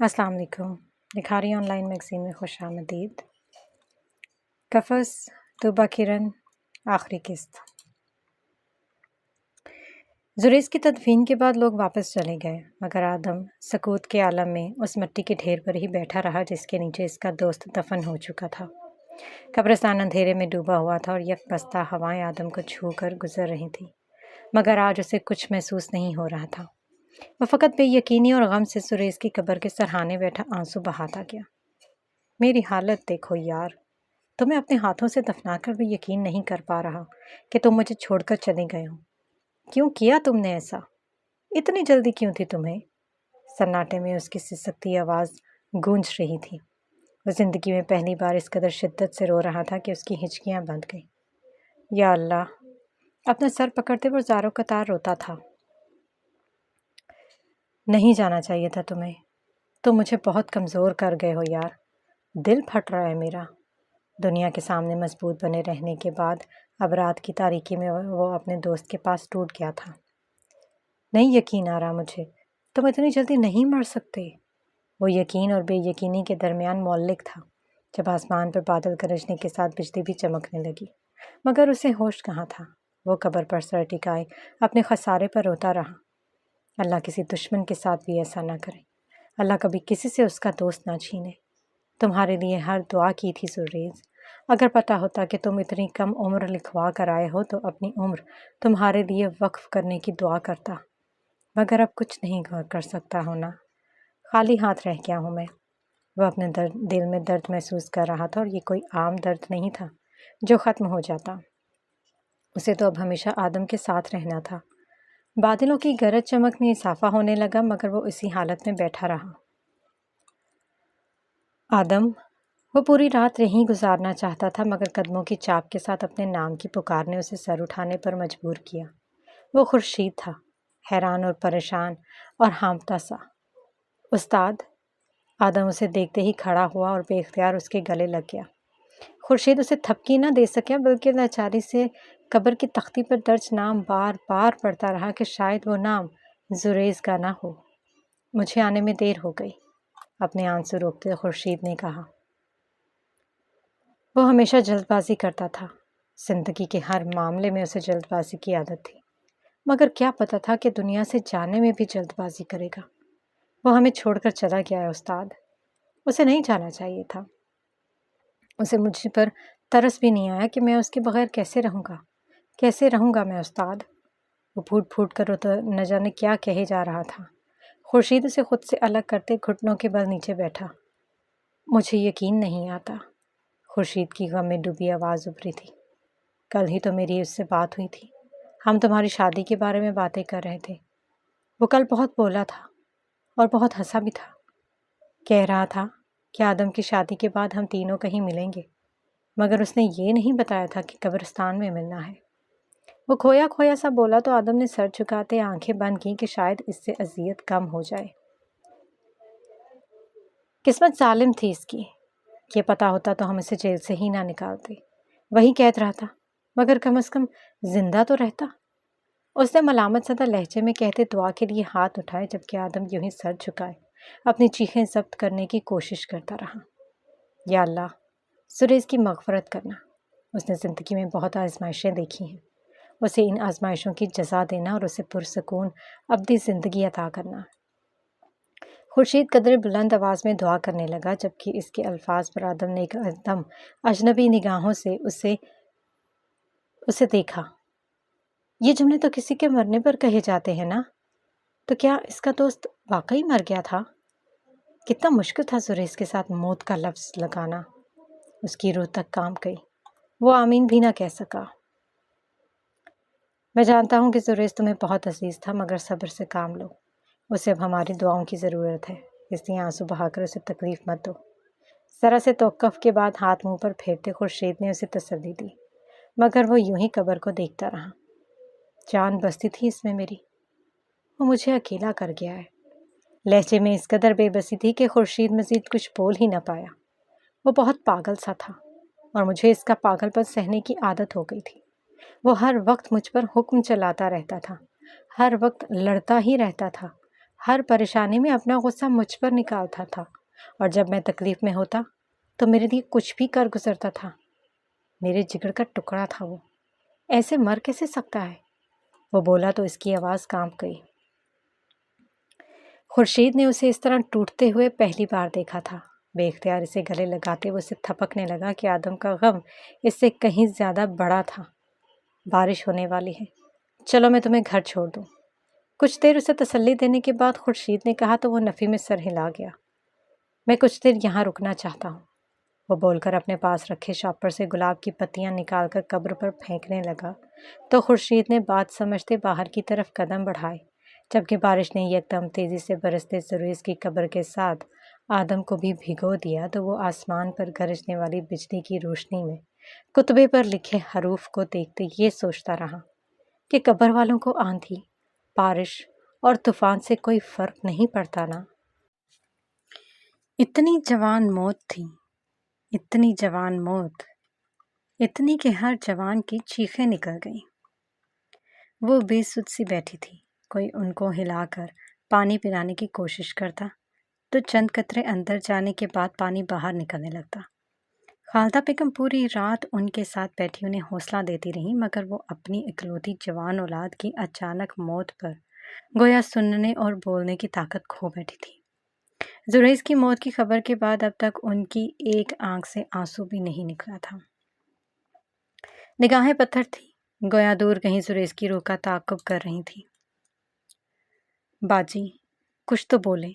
السلام علیکم۔ لکھاری آن لائن میگزین میں خوش آمدید۔ قفس طوبہ کرن آخری قسط۔ زریز کی تدفین کے بعد لوگ واپس چلے گئے، مگر آدم سکوت کے عالم میں اس مٹی کے ڈھیر پر ہی بیٹھا رہا جس کے نیچے اس کا دوست دفن ہو چکا تھا۔ قبرستان اندھیرے میں ڈوبا ہوا تھا اور یک بستہ ہوائیں آدم کو چھو کر گزر رہی تھیں، مگر آج اسے کچھ محسوس نہیں ہو رہا تھا۔ وہ فقط بے یقینی اور غم سے سریز کی قبر کے سرہانے بیٹھا آنسو بہاتا گیا۔ میری حالت دیکھو یار، تمہیں اپنے ہاتھوں سے دفنا کر بھی یقین نہیں کر پا رہا کہ تم مجھے چھوڑ کر چلے گئے ہو۔ کیوں کیا تم نے ایسا؟ اتنی جلدی کیوں تھی تمہیں؟ سناٹے میں اس کی سسکتی آواز گونج رہی تھی۔ وہ زندگی میں پہلی بار اس قدر شدت سے رو رہا تھا کہ اس کی ہچکیاں بند گئیں۔ یا اللہ، اپنا سر پکڑتے وہ زاروں قطار روتا تھا۔ نہیں جانا چاہیے تھا تمہیں، تم مجھے بہت کمزور کر گئے ہو یار۔ دل پھٹ رہا ہے میرا۔ دنیا کے سامنے مضبوط بنے رہنے کے بعد اب رات کی تاریکی میں وہ اپنے دوست کے پاس ٹوٹ گیا تھا۔ نہیں یقین آ رہا مجھے، تم اتنی جلدی نہیں مر سکتے۔ وہ یقین اور بے یقینی کے درمیان معلق تھا جب آسمان پر بادل گرجنے کے ساتھ بجلی بھی چمکنے لگی، مگر اسے ہوش کہاں تھا۔ وہ قبر پر سر ٹکائے اپنے خسارے پر روتا رہا۔ اللہ کسی دشمن کے ساتھ بھی ایسا نہ کرے، اللہ کبھی کسی سے اس کا دوست نہ چھینے۔ تمہارے لیے ہر دعا کی تھی زریز، اگر پتہ ہوتا کہ تم اتنی کم عمر لکھوا کر آئے ہو تو اپنی عمر تمہارے لیے وقف کرنے کی دعا کرتا، مگر اب کچھ نہیں کر سکتا ہونا، خالی ہاتھ رہ گیا ہوں میں۔ وہ اپنے دل میں درد محسوس کر رہا تھا، اور یہ کوئی عام درد نہیں تھا جو ختم ہو جاتا۔ اسے تو اب ہمیشہ آدم کے ساتھ رہنا تھا۔ بادلوں کی گرج چمک میں اضافہ ہونے لگا، مگر وہ اسی حالت میں بیٹھا رہا۔ آدم، وہ پوری رات یہیں گزارنا چاہتا تھا، مگر قدموں کی چاپ کے ساتھ اپنے نام کی پکار نے اسے سر اٹھانے پر مجبور کیا۔ وہ خورشید تھا، حیران اور پریشان اور ہانپتا سا۔ استاد! آدم اسے دیکھتے ہی کھڑا ہوا اور بے اختیار اس کے گلے لگ گیا۔ خورشید اسے تھپکی نہ دے سکیا، بلکہ لاچاری سے قبر کی تختی پر درج نام بار بار پڑھتا رہا کہ شاید وہ نام زریز کا نہ ہو۔ مجھے آنے میں دیر ہو گئی، اپنے آنسو روکتے خورشید نے کہا۔ وہ ہمیشہ جلد بازی کرتا تھا، زندگی کے ہر معاملے میں اسے جلد بازی کی عادت تھی، مگر کیا پتہ تھا کہ دنیا سے جانے میں بھی جلد بازی کرے گا۔ وہ ہمیں چھوڑ کر چلا گیا ہے استاد، اسے نہیں جانا چاہیے تھا۔ اسے مجھ پر ترس بھی نہیں آیا کہ میں اس کے بغیر کیسے رہوں گا میں استاد۔ وہ پھوٹ پھوٹ کر نہ جانے کیا کہے جا رہا تھا۔ خورشید اسے خود سے الگ کرتے گھٹنوں کے بل نیچے بیٹھا۔ مجھے یقین نہیں آتا، خورشید کی غم میں ڈوبی آواز ابھری تھی۔ کل ہی تو میری اس سے بات ہوئی تھی، ہم تمہاری شادی کے بارے میں باتیں کر رہے تھے۔ وہ کل بہت بولا تھا اور بہت ہنسا بھی تھا، کہہ رہا تھا کہ آدم کی شادی کے بعد ہم تینوں کہیں ملیں گے، مگر اس نے یہ نہیں بتایا تھا کہ قبرستان میں ملنا ہے۔ وہ کھویا کھویا سا بولا تو آدم نے سر جھکاتے آنکھیں بند کی کہ شاید اس سے اذیت کم ہو جائے۔ قسمت ظالم تھی اس کی، یہ پتہ ہوتا تو ہم اسے جیل سے ہی نہ نکالتے، وہی قید رہتا، مگر کم از کم زندہ تو رہتا۔ اس نے ملامت زدہ لہجے میں کہتے دعا کے لیے ہاتھ اٹھائے، جبکہ آدم یوں ہی سر جھکائے اپنی چیخیں ضبط کرنے کی کوشش کرتا رہا۔ یا اللہ، زریز کی مغفرت کرنا۔ اس نے زندگی میں بہت آزمائشیں دیکھی ہیں، اسے ان آزمائشوں کی جزا دینا اور اسے پرسکون ابدی زندگی عطا کرنا۔ خورشید قدر بلند آواز میں دعا کرنے لگا، جبکہ اس کے الفاظ پر آدم نے ایک دم اجنبی نگاہوں سے اسے دیکھا۔ یہ جملے تو کسی کے مرنے پر کہے جاتے ہیں نا؟ تو کیا اس کا دوست واقعی مر گیا تھا؟ کتنا مشکل تھا زریز کے ساتھ موت کا لفظ لگانا۔ اس کی روح تک کانپ گئی، وہ آمین بھی نہ کہہ سکا۔ میں جانتا ہوں کہ زریز تمہیں بہت عزیز تھا، مگر صبر سے کام لو، اسے اب ہماری دعاؤں کی ضرورت ہے، اس لیے آنسو بہا کر اسے تکلیف مت دو۔ ذرا سے توقف کے بعد ہاتھ منہ پر پھیرتے خورشید نے اسے تسلی دی، مگر وہ یوں ہی قبر کو دیکھتا رہا۔ جان بستی تھی اس میں میری، وہ مجھے اکیلا کر گیا ہے۔ لہجے میں اس قدر بے بسی تھی کہ خورشید مزید کچھ بول ہی نہ پایا۔ وہ بہت پاگل سا تھا، اور مجھے اس کا پاگل پن سہنے کی عادت ہو گئی تھی۔ وہ ہر وقت مجھ پر حکم چلاتا رہتا تھا، ہر وقت لڑتا ہی رہتا تھا، ہر پریشانی میں اپنا غصہ مجھ پر نکالتا تھا، اور جب میں تکلیف میں ہوتا تو میرے لیے کچھ بھی کر گزرتا تھا۔ میرے جگر کا ٹکڑا تھا وہ، ایسے مر کیسے سکتا ہے؟ وہ بولا تو اس کی آواز کانپ گئی۔ خورشید نے اسے اس طرح ٹوٹتے ہوئے پہلی بار دیکھا تھا۔ بے اختیار اسے گلے لگاتے وہ اسے تھپکنے لگا کہ آدم کا غم اس سے کہیں زیادہ بڑا تھا۔ بارش ہونے والی ہے، چلو میں تمہیں گھر چھوڑ دوں۔ کچھ دیر اسے تسلی دینے کے بعد خورشید نے کہا تو وہ نفی میں سر ہلا گیا۔ میں کچھ دیر یہاں رکنا چاہتا ہوں، وہ بول کر اپنے پاس رکھے شاپر سے گلاب کی پتیاں نکال کر قبر پر پھینکنے لگا تو خورشید نے بات سمجھتے باہر کی طرف قدم بڑھائے، جبکہ بارش نے یکدم تیزی سے برستے زریز کی قبر کے ساتھ آدم کو بھی بھگو دیا تو وہ آسمان پر گرجنے والی بجلی کی روشنی میں کتبے پر لکھے حروف کو دیکھتے یہ سوچتا رہا کہ قبر والوں کو آندھی، بارش اور طوفان سے کوئی فرق نہیں پڑتا نا۔ اتنی جوان موت تھی، اتنی جوان موت، اتنی کہ ہر جوان کی چیخیں نکل گئیں۔ وہ بے سدھ سی بیٹھی تھی، کوئی ان کو ہلا کر پانی پلانے کی کوشش کرتا تو چند قطرے اندر جانے کے بعد پانی باہر نکلنے لگتا۔ خالدہ بیگم پوری رات ان کے ساتھ بیٹھی انہیں حوصلہ دیتی رہیں، مگر وہ اپنی اکلوتی جوان اولاد کی اچانک موت پر گویا سننے اور بولنے کی طاقت کھو بیٹھی تھی۔ زریز کی موت کی خبر کے بعد اب تک ان کی ایک آنکھ سے آنسو بھی نہیں نکلا تھا۔ نگاہیں پتھر تھی، گویا دور کہیں زریز کی روح کا تعاقب کر رہی تھی۔ باجی، کچھ تو بولیں،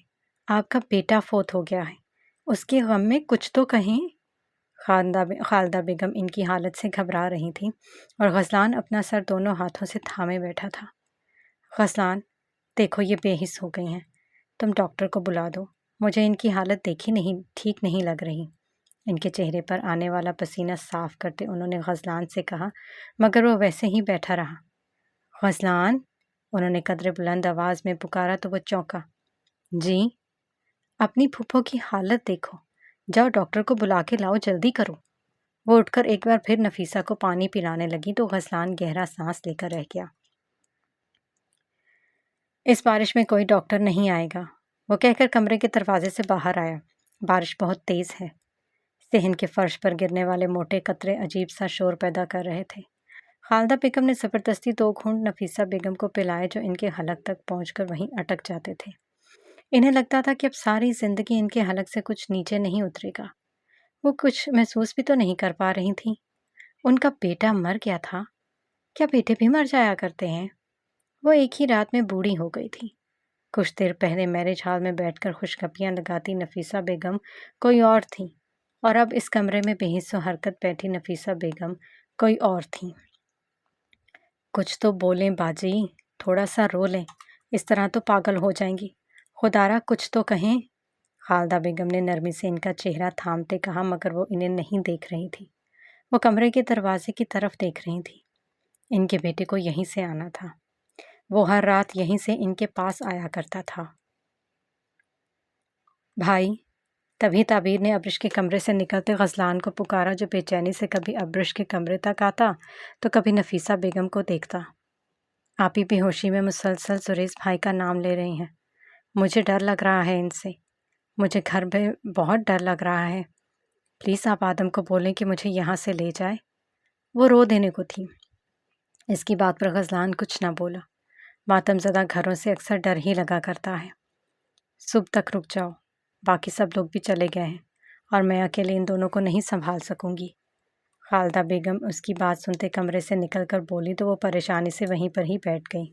آپ کا بیٹا فوت ہو گیا ہے، اس کے غم میں کچھ تو کہیں۔ خالدہ بیگم ان کی حالت سے گھبرا رہی تھیں اور غزلان اپنا سر دونوں ہاتھوں سے تھامے بیٹھا تھا۔ غزلان، دیکھو یہ بے حس ہو گئی ہیں، تم ڈاکٹر کو بلا دو، مجھے ان کی حالت دیکھی نہیں ٹھیک نہیں لگ رہی۔ ان کے چہرے پر آنے والا پسینہ صاف کرتے انہوں نے غزلان سے کہا، مگر وہ ویسے ہی بیٹھا رہا۔ غزلان، انہوں نے قدرے بلند آواز میں پکارا تو وہ چونکا۔ جی؟ اپنی پھپھو کی حالت دیکھو، جاؤ ڈاکٹر کو بلا کے لاؤ، جلدی کرو۔ وہ اٹھ کر ایک بار پھر نفیسہ کو پانی پلانے لگی تو غزلان گہرا سانس لے کر رہ گیا۔ اس بارش میں کوئی ڈاکٹر نہیں آئے گا، وہ کہہ کر کمرے کے دروازے سے باہر آیا۔ بارش بہت تیز ہے، صحن کے فرش پر گرنے والے موٹے قطرے عجیب سا شور پیدا کر رہے تھے۔ خالدہ بیگم نے زبردستی 2 گھونٹ نفیسہ بیگم کو پلائے جو ان کے حلق تک پہنچ کر وہیں اٹک جاتے تھے۔ انہیں لگتا تھا کہ اب ساری زندگی ان کے حلق سے کچھ نیچے نہیں اترے گا۔ وہ کچھ محسوس بھی تو نہیں کر پا رہی تھیں۔ ان کا بیٹا مر گیا تھا، کیا بیٹے بھی مر جایا کرتے ہیں؟ وہ ایک ہی رات میں بوڑھی ہو گئی تھی۔ کچھ دیر پہلے میرج ہال میں بیٹھ کر خوشگپیاں لگاتی نفیسہ بیگم کوئی اور تھیں، اور اب اس کمرے میں بے حس و حرکت بیٹھی نفیسہ بیگم کوئی اور تھیں۔ کچھ تو بولیں باجی، تھوڑا سا رو لیں، اس طرح تو پاگل ہو جائیں گی، خدا را کچھ تو کہیں۔ خالدہ بیگم نے نرمی سے ان کا چہرہ تھامتے کہا، مگر وہ انہیں نہیں دیکھ رہی تھی، وہ کمرے کے دروازے کی طرف دیکھ رہی تھی۔ ان کے بیٹے کو یہیں سے آنا تھا، وہ ہر رات یہیں سے ان کے پاس آیا کرتا تھا۔ بھائی، تبھی تعبیر نے ابرش کے کمرے سے نکلتے غزلان کو پکارا جو بے چینی سے کبھی ابرش کے کمرے تک آتا تو کبھی نفیسہ بیگم کو دیکھتا۔ آپ ہی بے ہوشی میں مسلسل زریز بھائی کا نام لے رہی ہیں، مجھے ڈر لگ رہا ہے ان سے، مجھے گھر میں بہت ڈر لگ رہا ہے، پلیز آپ آدم کو بولیں کہ مجھے یہاں سے لے جائے۔ وہ رو دینے کو تھی۔ اس کی بات پر غزلان کچھ نہ بولا، ماتم زدہ گھروں سے اکثر ڈر ہی لگا کرتا ہے۔ صبح تک رک جاؤ، باقی سب لوگ بھی چلے گئے ہیں اور میں اکیلے ان دونوں کو نہیں سنبھال سکوں گی۔ خالدہ بیگم اس کی بات سنتے کمرے سے نکل کر بولی تو وہ پریشانی سے وہیں پر ہی بیٹھ گئی۔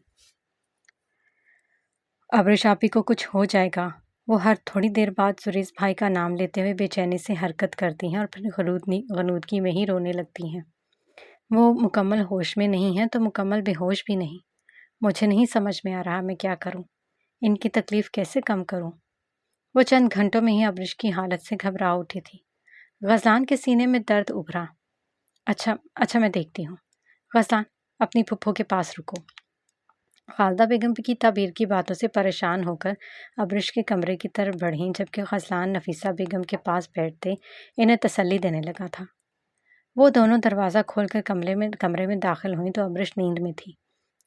ابرش آپی کو کچھ ہو جائے گا، وہ ہر تھوڑی دیر بعد زریز بھائی کا نام لیتے ہوئے بے چینی سے حرکت کرتی ہیں اور پھر غنودگی میں ہی رونے لگتی ہیں۔ وہ مکمل ہوش میں نہیں ہیں تو مکمل بے ہوش بھی نہیں۔ مجھے نہیں سمجھ میں آ رہا میں کیا کروں، ان کی تکلیف کیسے کم کروں۔ وہ چند گھنٹوں میں ہی ابرش کی حالت سے گھبرا اٹھی تھی۔ غزلان کے سینے میں درد ابھرا۔ اچھا میں دیکھتی ہوں۔ غزلان، اپنی پھپھو کے پاس رکو۔ خالدہ بیگم کی تعبیر کی باتوں سے پریشان ہو کر ابرش کے کمرے کی طرف بڑھیں، جبکہ غزلان نفیسہ بیگم کے پاس بیٹھتے انہیں تسلی دینے لگا تھا۔ وہ دونوں دروازہ کھول کر کمرے میں داخل ہوئیں تو ابرش نیند میں تھی۔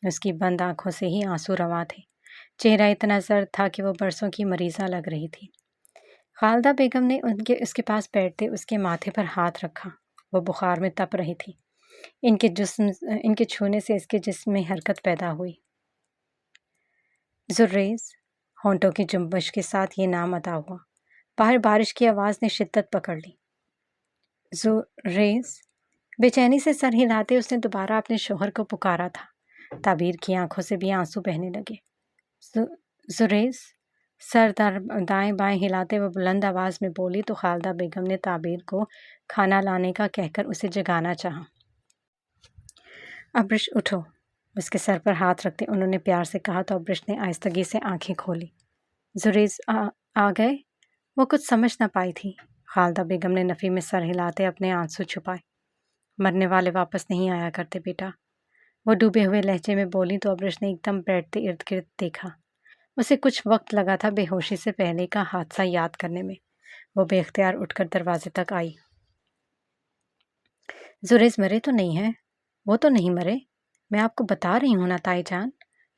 اس کی بند آنکھوں سے ہی آنسو رواں تھے۔ چہرہ اتنا زرد تھا کہ وہ برسوں کی مریضہ لگ رہی تھی۔ خالدہ بیگم نے اس کے پاس بیٹھتے اس کے ماتھے پر ہاتھ رکھا۔ وہ بخار میں تپ رہی تھی۔ ان کے چھونے سے اس کے جسم میں حرکت پیدا ہوئی۔ زریز، ہونٹوں کی جنبش کے ساتھ یہ نام ادا ہوا۔ باہر بارش کی آواز نے شدت پکڑ لی۔ زریز، بے چینی سے سر ہلاتے اس نے دوبارہ اپنے شوہر کو پکارا تھا۔ تعبیر کی آنکھوں سے بھی آنسو بہنے لگے۔ زریز، سر دائیں بائیں ہلاتے وہ بلند آواز میں بولی تو خالدہ بیگم نے تعبیر کو کھانا لانے کا کہہ کر اسے جگانا چاہا۔ ابرش اٹھو، اس کے سر پر ہاتھ رکھتے انہوں نے پیار سے کہا تو ابرش نے آہستگی سے آنکھیں کھولی۔ زریز آ گئے؟ وہ کچھ سمجھ نہ پائی تھی۔ خالدہ بیگم نے نفی میں سر ہلاتے اپنے آنسو چھپائے۔ مرنے والے واپس نہیں آیا کرتے بیٹا، وہ ڈوبے ہوئے لہجے میں بولی تو ابرش نے ایک دم بیٹھتے ارد گرد دیکھا۔ اسے کچھ وقت لگا تھا بے ہوشی سے پہلے کا حادثہ یاد کرنے میں۔ وہ بے اختیار اٹھ کر دروازے تک آئی۔ زریز مرے تو نہیں ہے؟ وہ تو نہیں مرے، میں آپ کو بتا رہی ہوں نا تائی جان،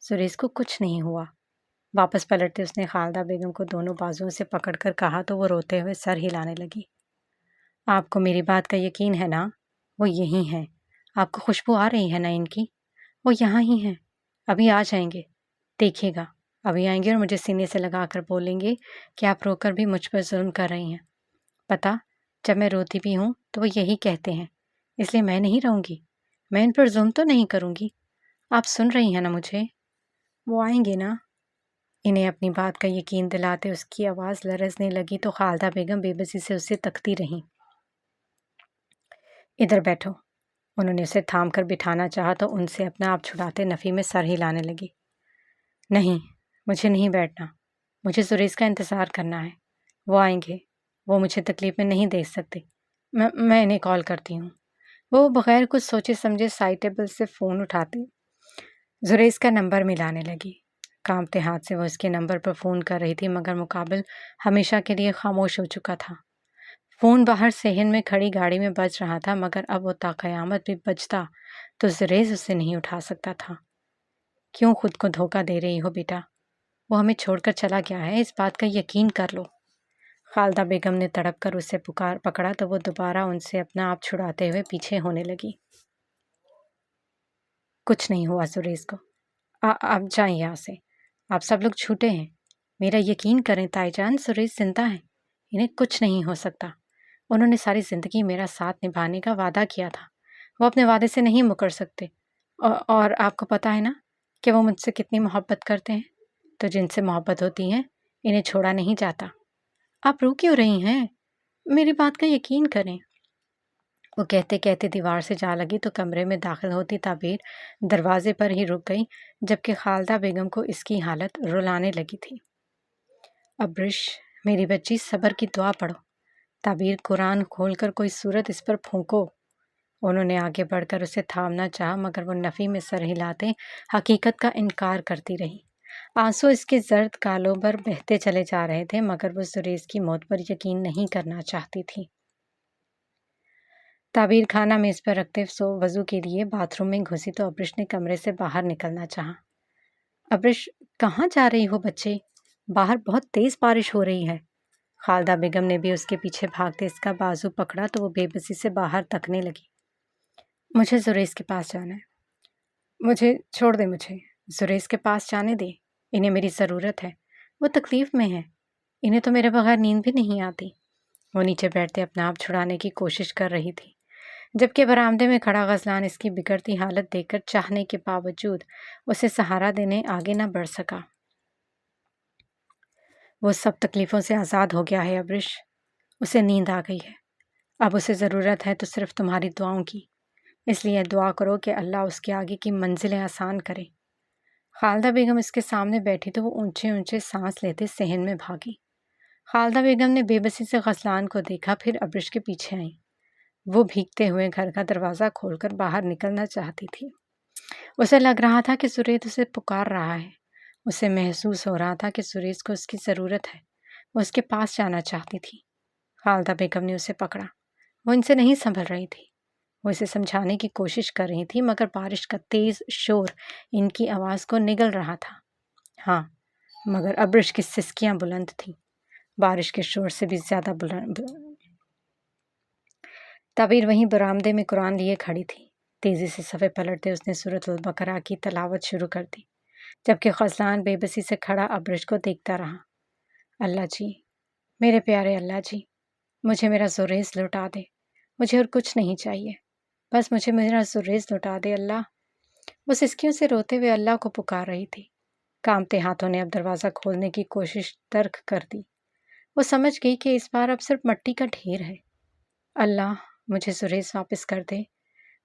زریز کو کچھ نہیں ہوا۔ واپس پلٹتے اس نے خالدہ بیگم کو دونوں بازوؤں سے پکڑ کر کہا تو وہ روتے ہوئے سر ہلانے لگی۔ آپ کو میری بات کا یقین ہے نا؟ وہ یہی ہیں۔ آپ کو خوشبو آ رہی ہے نا ان کی؟ وہ یہاں ہی ہیں، ابھی آ جائیں گے، دیکھیے گا، ابھی آئیں گے اور مجھے سینے سے لگا کر بولیں گے کہ آپ رو کر بھی مجھ پر ظلم کر رہی ہیں۔ پتہ، جب میں روتی بھی ہوں تو وہ یہی کہتے ہیں، اس لیے میں نہیں رہوں گی، میں ان پر ظلم تو نہیں کروں گی۔ آپ سن رہی ہیں نا مجھے؟ وہ آئیں گے نا؟ انہیں اپنی بات کا یقین دلاتے اس کی آواز لرزنے لگی تو خالدہ بیگم بے بسی سے اسے تکتی رہیں۔ ادھر بیٹھو، انہوں نے اسے تھام کر بٹھانا چاہا تو ان سے اپنا آپ چھڑاتے نفی میں سر ہلانے لگی۔ نہیں، مجھے نہیں بیٹھنا، مجھے زریز کا انتظار کرنا ہے، وہ آئیں گے، وہ مجھے تکلیف میں نہیں دیکھ سکتے، میں انہیں کال کرتی ہوں۔ وہ بغیر کچھ سوچے سمجھے سائڈ ٹیبل سے فون اٹھاتے زریز کا نمبر ملانے لگی۔ کانپتے ہاتھ سے وہ اس کے نمبر پر فون کر رہی تھی مگر مقابل ہمیشہ کے لیے خاموش ہو چکا تھا۔ فون باہر صحن میں کھڑی گاڑی میں بج رہا تھا مگر اب وہ تا قیامت بھی بجتا تو زریز اسے نہیں اٹھا سکتا تھا۔ کیوں خود کو دھوکہ دے رہی ہو بیٹا؟ وہ ہمیں چھوڑ کر چلا گیا ہے، اس بات کا یقین کر لو۔ خالدہ بیگم نے تڑپ کر اسے پکڑا تو وہ دوبارہ ان سے اپنا آپ چھڑاتے ہوئے پیچھے ہونے لگی۔ کچھ نہیں ہوا زریز کو، آپ جائیں یہاں سے، آپ سب لوگ جھوٹے ہیں، میرا یقین کریں تائی جان، زریز زندہ ہیں، انہیں کچھ نہیں ہو سکتا۔ انہوں نے ساری زندگی میرا ساتھ نبھانے کا وعدہ کیا تھا، وہ اپنے وعدے سے نہیں مکر سکتے، اور آپ کو پتہ ہے نا کہ وہ مجھ سے کتنی محبت کرتے ہیں، تو جن سے محبت ہوتی ہے انہیں چھوڑا نہیں جاتا۔ آپ رو کیوں رہی ہیں؟ میری بات کا یقین کریں۔ وہ کہتے کہتے دیوار سے جا لگی تو کمرے میں داخل ہوتی تعبیر دروازے پر ہی رک گئی جبکہ خالدہ بیگم کو اس کی حالت رلانے لگی تھی۔ ابرش، میری بچی، صبر کی دعا پڑھو، تعبیر قرآن کھول کر کوئی صورت اس پر پھونکو۔ انہوں نے آگے بڑھ کر اسے تھامنا چاہا مگر وہ نفی میں سر ہلاتے حقیقت کا انکار کرتی رہی۔ آنسو اس کے زرد گالوں پر بہتے چلے جا رہے تھے مگر وہ زریز کی موت پر یقین نہیں کرنا چاہتی تھی۔ تعبیر کھانا میز پر رکھتے وضو کے لیے باتھ روم میں گھسی تو ابرش نے کمرے سے باہر نکلنا چاہا۔ ابرش، کہاں جا رہی ہو بچے؟ باہر بہت تیز بارش ہو رہی ہے۔ خالدہ بیگم نے بھی اس کے پیچھے بھاگتے اس کا بازو پکڑا تو وہ بے بسی سے باہر تکنے لگی۔ مجھے زریز کے پاس جانا ہے، مجھے چھوڑ دے، مجھے زریز کے پاس جانے دے، انہیں میری ضرورت ہے، وہ تکلیف میں ہے، انہیں تو میرے بغیر نیند بھی نہیں آتی۔ وہ نیچے بیٹھتے اپنا آپ چھڑانے کی کوشش کر رہی تھی جبکہ برآمدے میں کھڑا غزلان اس کی بگڑتی حالت دیکھ کر چاہنے کے باوجود اسے سہارا دینے آگے نہ بڑھ سکا۔ وہ سب تکلیفوں سے آزاد ہو گیا ہے ابرش، اسے نیند آ گئی ہے، اب اسے ضرورت ہے تو صرف تمہاری دعاؤں کی، اس لیے دعا کرو کہ اللہ اس کے آگے کی منزلیں آسان کرے۔ خالدہ بیگم اس کے سامنے بیٹھی تو وہ اونچے اونچے سانس لیتے صحن میں بھاگی۔ خالدہ بیگم نے بے بسی سے غزلان کو دیکھا پھر ابرش کے پیچھے آئیں۔ وہ بھیگتے ہوئے گھر کا دروازہ کھول کر باہر نکلنا چاہتی تھی۔ اسے لگ رہا تھا کہ زریز اسے پکار رہا ہے، اسے محسوس ہو رہا تھا کہ زریز کو اس کی ضرورت ہے، وہ اس کے پاس جانا چاہتی تھی۔ خالدہ بیگم نے اسے پکڑا، وہ ان سے نہیں سنبھل رہی تھی، وہ اسے سمجھانے کی کوشش کر رہی تھی مگر بارش کا تیز شور ان کی آواز کو نگل رہا تھا۔ ہاں، مگر ابرش کی سسکیاں بلند تھیں، بارش کے شور سے بھی زیادہ بلند۔ تعبیر وہیں برآمدے میں قرآن لیے کھڑی تھی۔ تیزی سے صفحے پلٹتے اس نے سورۃ البقرہ کی تلاوت شروع کر دی، جبکہ خزلان بے بسی سے کھڑا ابرش کو دیکھتا رہا۔ اللہ جی، میرے پیارے اللہ جی، مجھے میرا زریز لوٹا دے، مجھے اور کچھ نہیں چاہیے، بس مجھے میرا زریز لوٹا دے اللہ۔ وہ سسکیوں سے روتے ہوئے اللہ کو پکار رہی تھی۔ کانپتے ہاتھوں نے اب دروازہ کھولنے کی کوشش ترک کر دی۔ وہ سمجھ گئی کہ اس بار اب صرف مٹی کا ڈھیر ہے۔ اللہ، مجھے زریز واپس کر دے،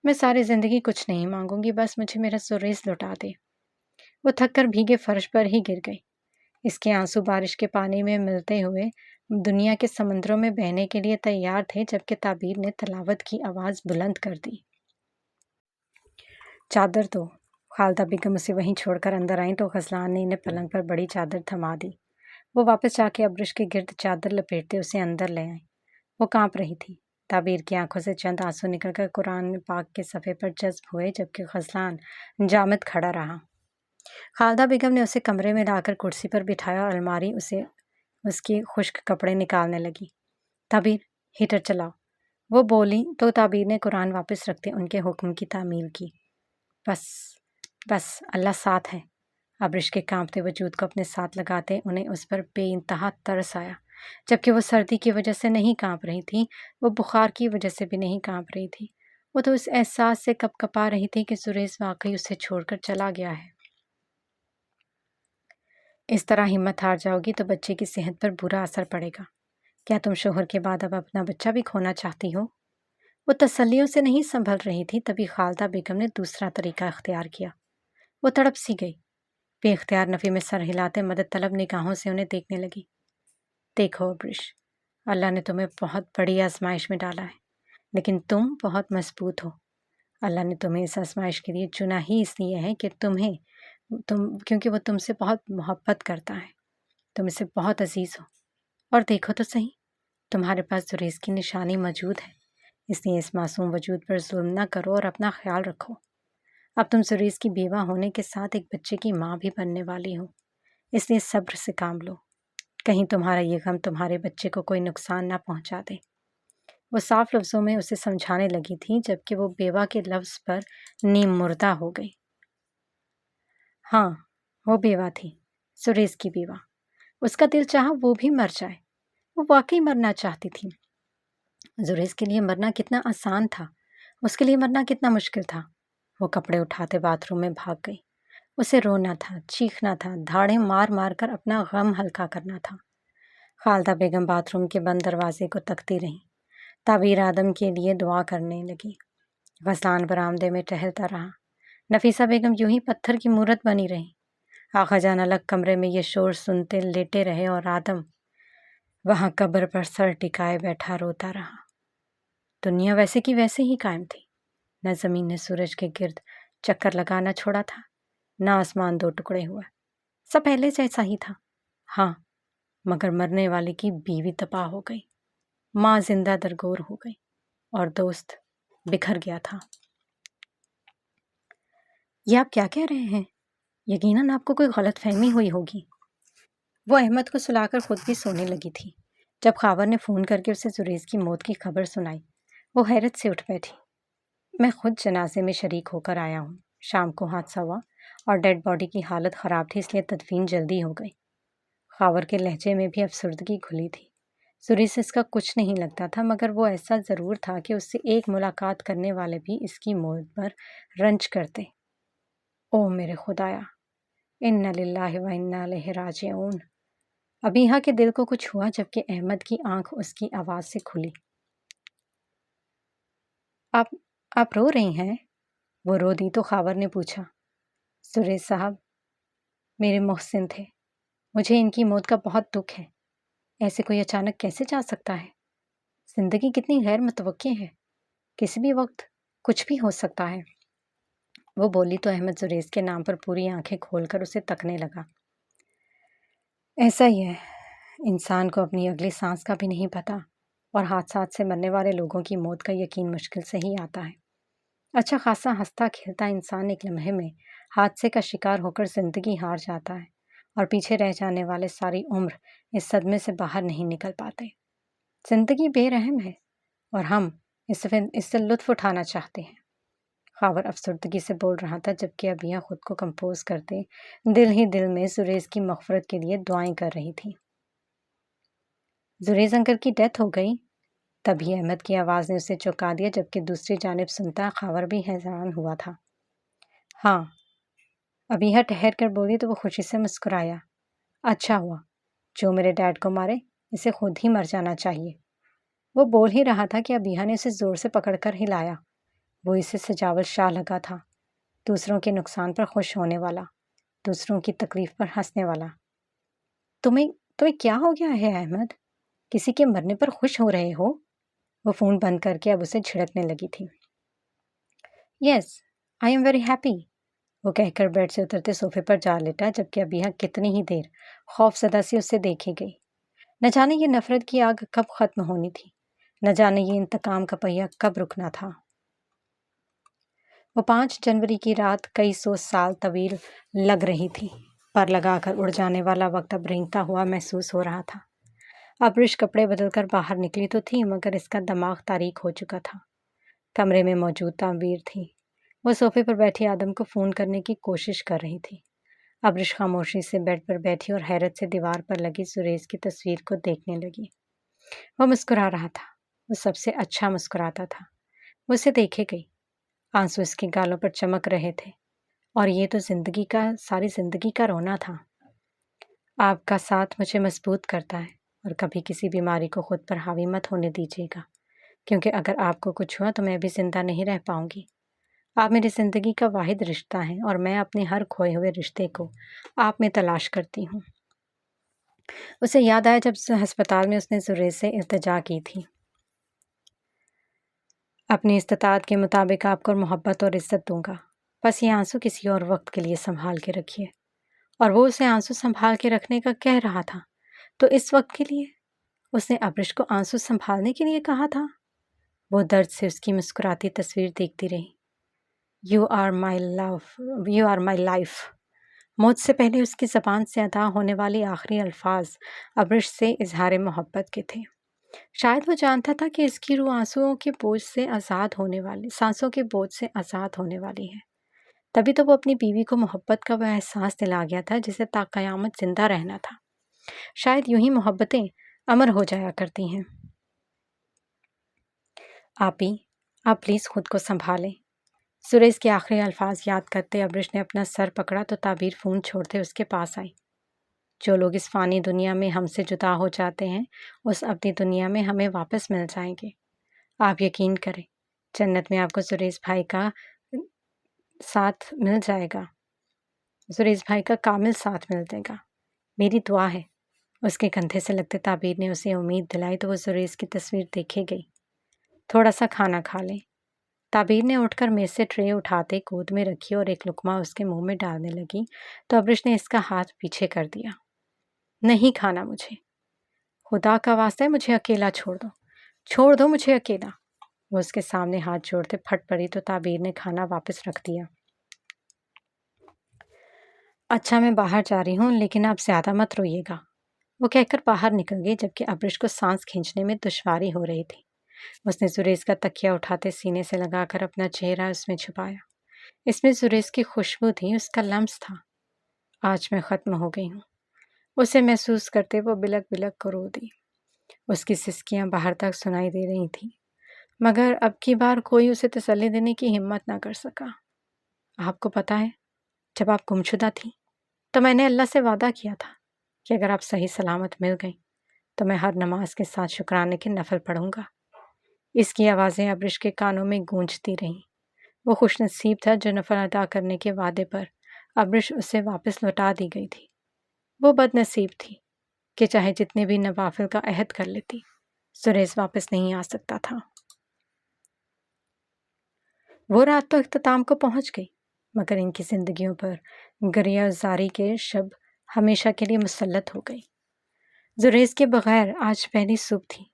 میں ساری زندگی کچھ نہیں مانگوں گی، بس مجھے میرا زریز لوٹا دے۔ وہ تھک کر بھیگے فرش پر ہی گر گئی۔ اس کے آنسو بارش کے پانی میں ملتے ہوئے دنیا کے سمندروں میں بہنے کے لیے تیار تھے، جبکہ تعبیر نے تلاوت کی آواز بلند کر دی۔ چادر دو۔ خالدہ بیگم اسے وہیں چھوڑ کر اندر آئیں تو غزلان نے انہیں پلنگ پر بڑی چادر تھما دی۔ وہ واپس جا کے ابرش کے گرد چادر لپیٹتے اسے اندر لے آئیں۔ وہ کانپ رہی تھی۔ تعبیر کی آنکھوں سے چند آنسو نکل کر قرآن پاک کے صفحے پر جذب ہوئے، جبکہ غزلان جامد کھڑا رہا۔ خالدہ بیگم نے اسے کمرے میں لا کر کرسی پر بٹھایا اور الماری اسے اس کی خشک کپڑے نکالنے لگی۔ تعبیر، ہیٹر چلاؤ۔ وہ بولی تو تعبیر نے قرآن واپس رکھتے ان کے حکم کی تعمیل کی۔ بس بس، اللہ ساتھ ہے۔ ابرش کے کانپتے وجود کو اپنے ساتھ لگاتے انہیں اس پر بے انتہا ترس آیا، جبکہ وہ سردی کی وجہ سے نہیں کانپ رہی تھی، وہ بخار کی وجہ سے بھی نہیں کانپ رہی تھی۔ وہ تو اس احساس سے کپ کپا رہی تھی کہ زریز واقعی اسے چھوڑ کر چلا گیا ہے۔ اس طرح ہمت ہار جاؤ گی تو بچے کی صحت پر برا اثر پڑے گا۔ کیا تم شوہر کے بعد اب اپنا بچہ بھی کھونا چاہتی ہو؟ وہ تسلیوں سے نہیں سنبھل رہی تھی، تبھی خالدہ بیگم نے دوسرا طریقہ اختیار کیا۔ وہ تڑپ سی گئی، بے اختیار نفی میں سر ہلاتے مدد طلب نگاہوں سے انہیں دیکھنے لگی۔ دیکھو ابرش، اللہ نے تمہیں بہت بڑی آزمائش میں ڈالا ہے، لیکن تم بہت مضبوط ہو۔ اللہ نے تمہیں اس آزمائش کے لیے چنا ہی اس لیے ہے کہ کیونکہ وہ تم سے بہت محبت کرتا ہے، تم اسے بہت عزیز ہو۔ اور دیکھو تو صحیح، تمہارے پاس زریز کی نشانی موجود ہے، اس لیے اس معصوم وجود پر ظلم نہ کرو اور اپنا خیال رکھو۔ اب تم زریز کی بیوہ ہونے کے ساتھ ایک بچے کی ماں بھی بننے والی ہو، اس لیے صبر سے کام لو، کہیں تمہارا یہ غم تمہارے بچے کو کوئی نقصان نہ پہنچا دے۔ وہ صاف لفظوں میں اسے سمجھانے لگی تھی، جبکہ وہ بیوہ کے لفظ پر نیم مردہ ہو گئی۔ ہاں، وہ بیوہ تھی، زریز کی بیوہ۔ اس کا دل چاہا وہ بھی مر جائے، وہ واقعی مرنا چاہتی تھی۔ زریز کے لیے مرنا کتنا آسان تھا، اس کے لیے مرنا کتنا مشکل تھا۔ وہ کپڑے اٹھاتے باتھ روم میں بھاگ گئی۔ اسے رونا تھا، چیخنا تھا، دھاڑیں مار مار کر اپنا غم ہلکا کرنا تھا۔ خالدہ بیگم باتھ روم کے بند دروازے کو تکتی رہیں۔ تعبیر آدم کے لیے دعا کرنے لگی۔ غزلان برآمدے میں ٹہلتا رہا۔ نفیسہ بیگم یوں ہی پتھر کی مورت بنی رہی۔ آقا جان الگ کمرے میں یہ شور سنتے لیٹے رہے اور آدم وہاں قبر پر سر ٹکائے بیٹھا روتا رہا۔ دنیا ویسے کی ویسے ہی قائم تھی، نہ زمین نے سورج کے گرد چکر لگانا چھوڑا تھا، نہ آسمان دو ٹکڑے ہوا، سب پہلے جیسا ہی تھا۔ ہاں، مگر مرنے والے کی بیوی تباہ ہو گئی، ماں زندہ درگور ہو گئی، اور دوست بکھر گیا تھا۔ یہ آپ کیا کہہ رہے ہیں؟ یقیناً آپ کو کوئی غلط فہمی ہوئی ہوگی۔ وہ احمد کو سلا کر خود بھی سونے لگی تھی جب خاور نے فون کر کے اسے زریز کی موت کی خبر سنائی۔ وہ حیرت سے اٹھ بیٹھی۔ میں خود جنازے میں شریک ہو کر آیا ہوں۔ شام کو حادثہ ہوا اور ڈیڈ باڈی کی حالت خراب تھی، اس لیے تدفین جلدی ہو گئی۔ خاور کے لہجے میں بھی افسردگی گھلی تھی۔ زریز سے اس کا کچھ نہیں لگتا تھا، مگر وہ ایسا ضرور تھا کہ اس سے ایک ملاقات کرنے والے بھی اس کی موت پر رنج کرتے۔ او میرے خدایا، انا للہ و انا الیہ راجعون۔ ابیحہ کے دل کو کچھ ہوا، جبکہ احمد کی آنکھ اس کی آواز سے کھلی۔ آپ رو رہی ہیں؟ وہ رو دی تو خاور نے پوچھا۔ زریز صاحب میرے محسن تھے، مجھے ان کی موت کا بہت دکھ ہے۔ ایسے کوئی اچانک کیسے جا سکتا ہے؟ زندگی کتنی غیر متوقع ہے، کسی بھی وقت کچھ بھی ہو سکتا ہے۔ وہ بولی تو احمد زریز کے نام پر پوری آنکھیں کھول کر اسے تکنے لگا۔ ایسا ہی ہے، انسان کو اپنی اگلی سانس کا بھی نہیں پتہ، اور حادثات سے مرنے والے لوگوں کی موت کا یقین مشکل سے ہی آتا ہے۔ اچھا خاصا ہنستا کھیلتا انسان ایک لمحے میں حادثے کا شکار ہو کر زندگی ہار جاتا ہے، اور پیچھے رہ جانے والے ساری عمر اس صدمے سے باہر نہیں نکل پاتے۔ زندگی بے رحم ہے اور ہم اس سے لطف اٹھانا چاہتے ہیں۔ خاور افسردگی سے بول رہا تھا جبکہ ابیاں خود کو کمپوز کرتے دل ہی دل میں زریز کی مغفرت کے لیے دعائیں کر رہی تھی۔ زریز انکل کی ڈیتھ ہو گئی؟ تبھی احمد کی آواز نے اسے چونکا دیا، جبکہ دوسری جانب سنتا خاور بھی حیران ہوا تھا۔ ہاں، ابیہ ٹھہر کر بولی تو وہ خوشی سے مسکرایا۔ اچھا ہوا، جو میرے ڈیڈ کو مارے اسے خود ہی مر جانا چاہیے۔ وہ بول ہی رہا تھا کہ ابیہ نے اسے زور سے پکڑ کر ہلایا۔ وہ اسے سجاول شاہ لگا تھا، دوسروں کے نقصان پر خوش ہونے والا، دوسروں کی تکلیف پر ہنسنے والا۔ تمہیں کیا ہو گیا ہے احمد؟ کسی کے مرنے پر خوش ہو رہے ہو؟ وہ فون بند کر کے اب اسے جھڑکنے لگی تھی۔ یس، آئی ایم ویری ہیپی، وہ کہہ کر بیڈ سے اترتے صوفے پر جا لیٹا، جبکہ ابیہ کتنی ہی دیر خوف زدہ سی اسے دیکھے گئی۔ نہ جانے یہ نفرت کی آگ کب ختم ہونی تھی، نہ جانے یہ انتقام کا پہیہ کب رکنا تھا۔ وہ 5 جنوری کی رات کئی 100 سال طویل لگ رہی تھی۔ پر لگا کر اڑ جانے والا وقت اب رینگتا ہوا محسوس ہو رہا تھا۔ ابرش کپڑے بدل کر باہر نکلی تو تھی، مگر اس کا دماغ تاریک ہو چکا تھا۔ کمرے میں موجود تعمیر تھی۔ وہ صوفے پر بیٹھی آدم کو فون کرنے کی کوشش کر رہی تھی۔ ابرش خاموشی سے بیڈ پر بیٹھی اور حیرت سے دیوار پر لگی زریز کی تصویر کو دیکھنے لگی۔ وہ مسکرا رہا تھا، وہ سب سے اچھا مسکراتا تھا۔ وہ اسے دیکھے گئی، آنسو اس کے گالوں پر چمک رہے تھے، اور یہ تو ساری زندگی کا رونا تھا۔ آپ کا ساتھ مجھے مضبوط کرتا ہے، اور کبھی کسی بیماری کو خود پر حاوی مت ہونے دیجیے گا، کیونکہ اگر آپ کو کچھ ہوا تو میں بھی زندہ نہیں رہ پاؤں گی۔ آپ میری زندگی کا واحد رشتہ ہیں، اور میں اپنے ہر کھوئے ہوئے رشتے کو آپ میں تلاش کرتی ہوں۔ اسے یاد آیا جب ہسپتال میں اس نے زریز سے التجا کی تھی، اپنی استطاعت کے مطابق آپ کو محبت اور عزت دوں گا، بس یہ آنسو کسی اور وقت کے لیے سنبھال کے رکھیے۔ اور وہ اسے آنسو سنبھال کے رکھنے کا کہہ رہا تھا، تو اس وقت کے لیے اس نے ابرش کو آنسو سنبھالنے کے لیے کہا تھا۔ وہ درد سے اس کی مسکراتی تصویر دیکھتی رہی۔ You are my life. موت سے پہلے اس کی زبان سے ادا ہونے والی آخری الفاظ ابرش سے اظہار محبت کے تھے۔ شاید وہ جانتا تھا کہ اس کی روح سانسوں کے بوجھ سے آزاد ہونے والی ہے۔ تبھی تو وہ اپنی بیوی کو محبت کا وہ احساس دلا گیا تھا جسے تا قیامت زندہ رہنا تھا۔ شاید یوں ہی محبتیں امر ہو جایا کرتی ہیں۔ آپ پلیز خود کو سنبھالیں۔ زریز کے آخری الفاظ یاد کرتے ابرش نے اپنا سر پکڑا تو تعبیر فون چھوڑتے اس کے پاس آئی۔ جو لوگ اس فانی دنیا میں ہم سے جدا ہو جاتے ہیں، اس ابدی دنیا میں ہمیں واپس مل جائیں گے۔ آپ یقین کریں، جنت میں آپ کو زریز بھائی کا ساتھ مل جائے گا، زریز بھائی کا کامل ساتھ مل جائے گا، میری دعا ہے۔ اس کے کندھے سے لگتے تعبیر نے اسے امید دلائی تو وہ زریز کی تصویر دیکھے گئی۔ تھوڑا سا کھانا کھا لیں۔ تعبیر نے اٹھ کر میز سے ٹرے اٹھاتے گود میں رکھی اور ایک لقمہ اس کے منہ میں ڈالنے لگی تو ابرش نے اس کا ہاتھ پیچھے کر دیا۔ نہیں کھانا مجھے، خدا کا واسطہ ہے، مجھے اکیلا چھوڑ دو مجھے اکیلا۔ وہ اس کے سامنے ہاتھ جوڑتے پھٹ پڑی تو تعبیر نے کھانا واپس رکھ دیا۔ اچھا، میں باہر جا رہی ہوں، لیکن آپ زیادہ مت روئیے گا، وہ کہہ کر باہر نکل گئی، جبکہ ابرش کو سانس کھینچنے میں دشواری ہو رہی تھی۔ اس نے زریز کا تکیہ اٹھاتے سینے سے لگا کر اپنا چہرہ اس میں چھپایا۔ اس میں زریز کی خوشبو تھی، اس کا لمس تھا۔ آج میں ختم ہو گئی ہوں، اسے محسوس کرتے وہ بلک بلک کو رو دی۔ اس کی سسکیاں باہر تک سنائی دے رہی تھیں، مگر اب کی بار کوئی اسے تسلی دینے کی ہمت نہ کر سکا۔ آپ کو پتہ ہے، جب آپ گمشدہ تھیں تو میں نے اللہ سے وعدہ کیا تھا کہ اگر آپ صحیح سلامت مل گئیں تو میں ہر نماز کے ساتھ شکرانے کے نفل پڑھوں گا۔ اس کی آوازیں ابرش کے کانوں میں گونجتی رہیں۔ وہ خوش نصیب تھا جو نفل ادا کرنے کے وعدے پر ابرش اسے واپس لوٹا دی گئی تھی۔ وہ بد نصیب تھی کہ چاہے جتنے بھی نوافل کا عہد کر لیتی، زریز واپس نہیں آ سکتا تھا۔ وہ رات تو اختتام کو پہنچ گئی، مگر ان کی زندگیوں پر گریہ زاری کے شب ہمیشہ کے لیے مسلط ہو گئی۔ زریز کے بغیر آج پہلی صبح تھی۔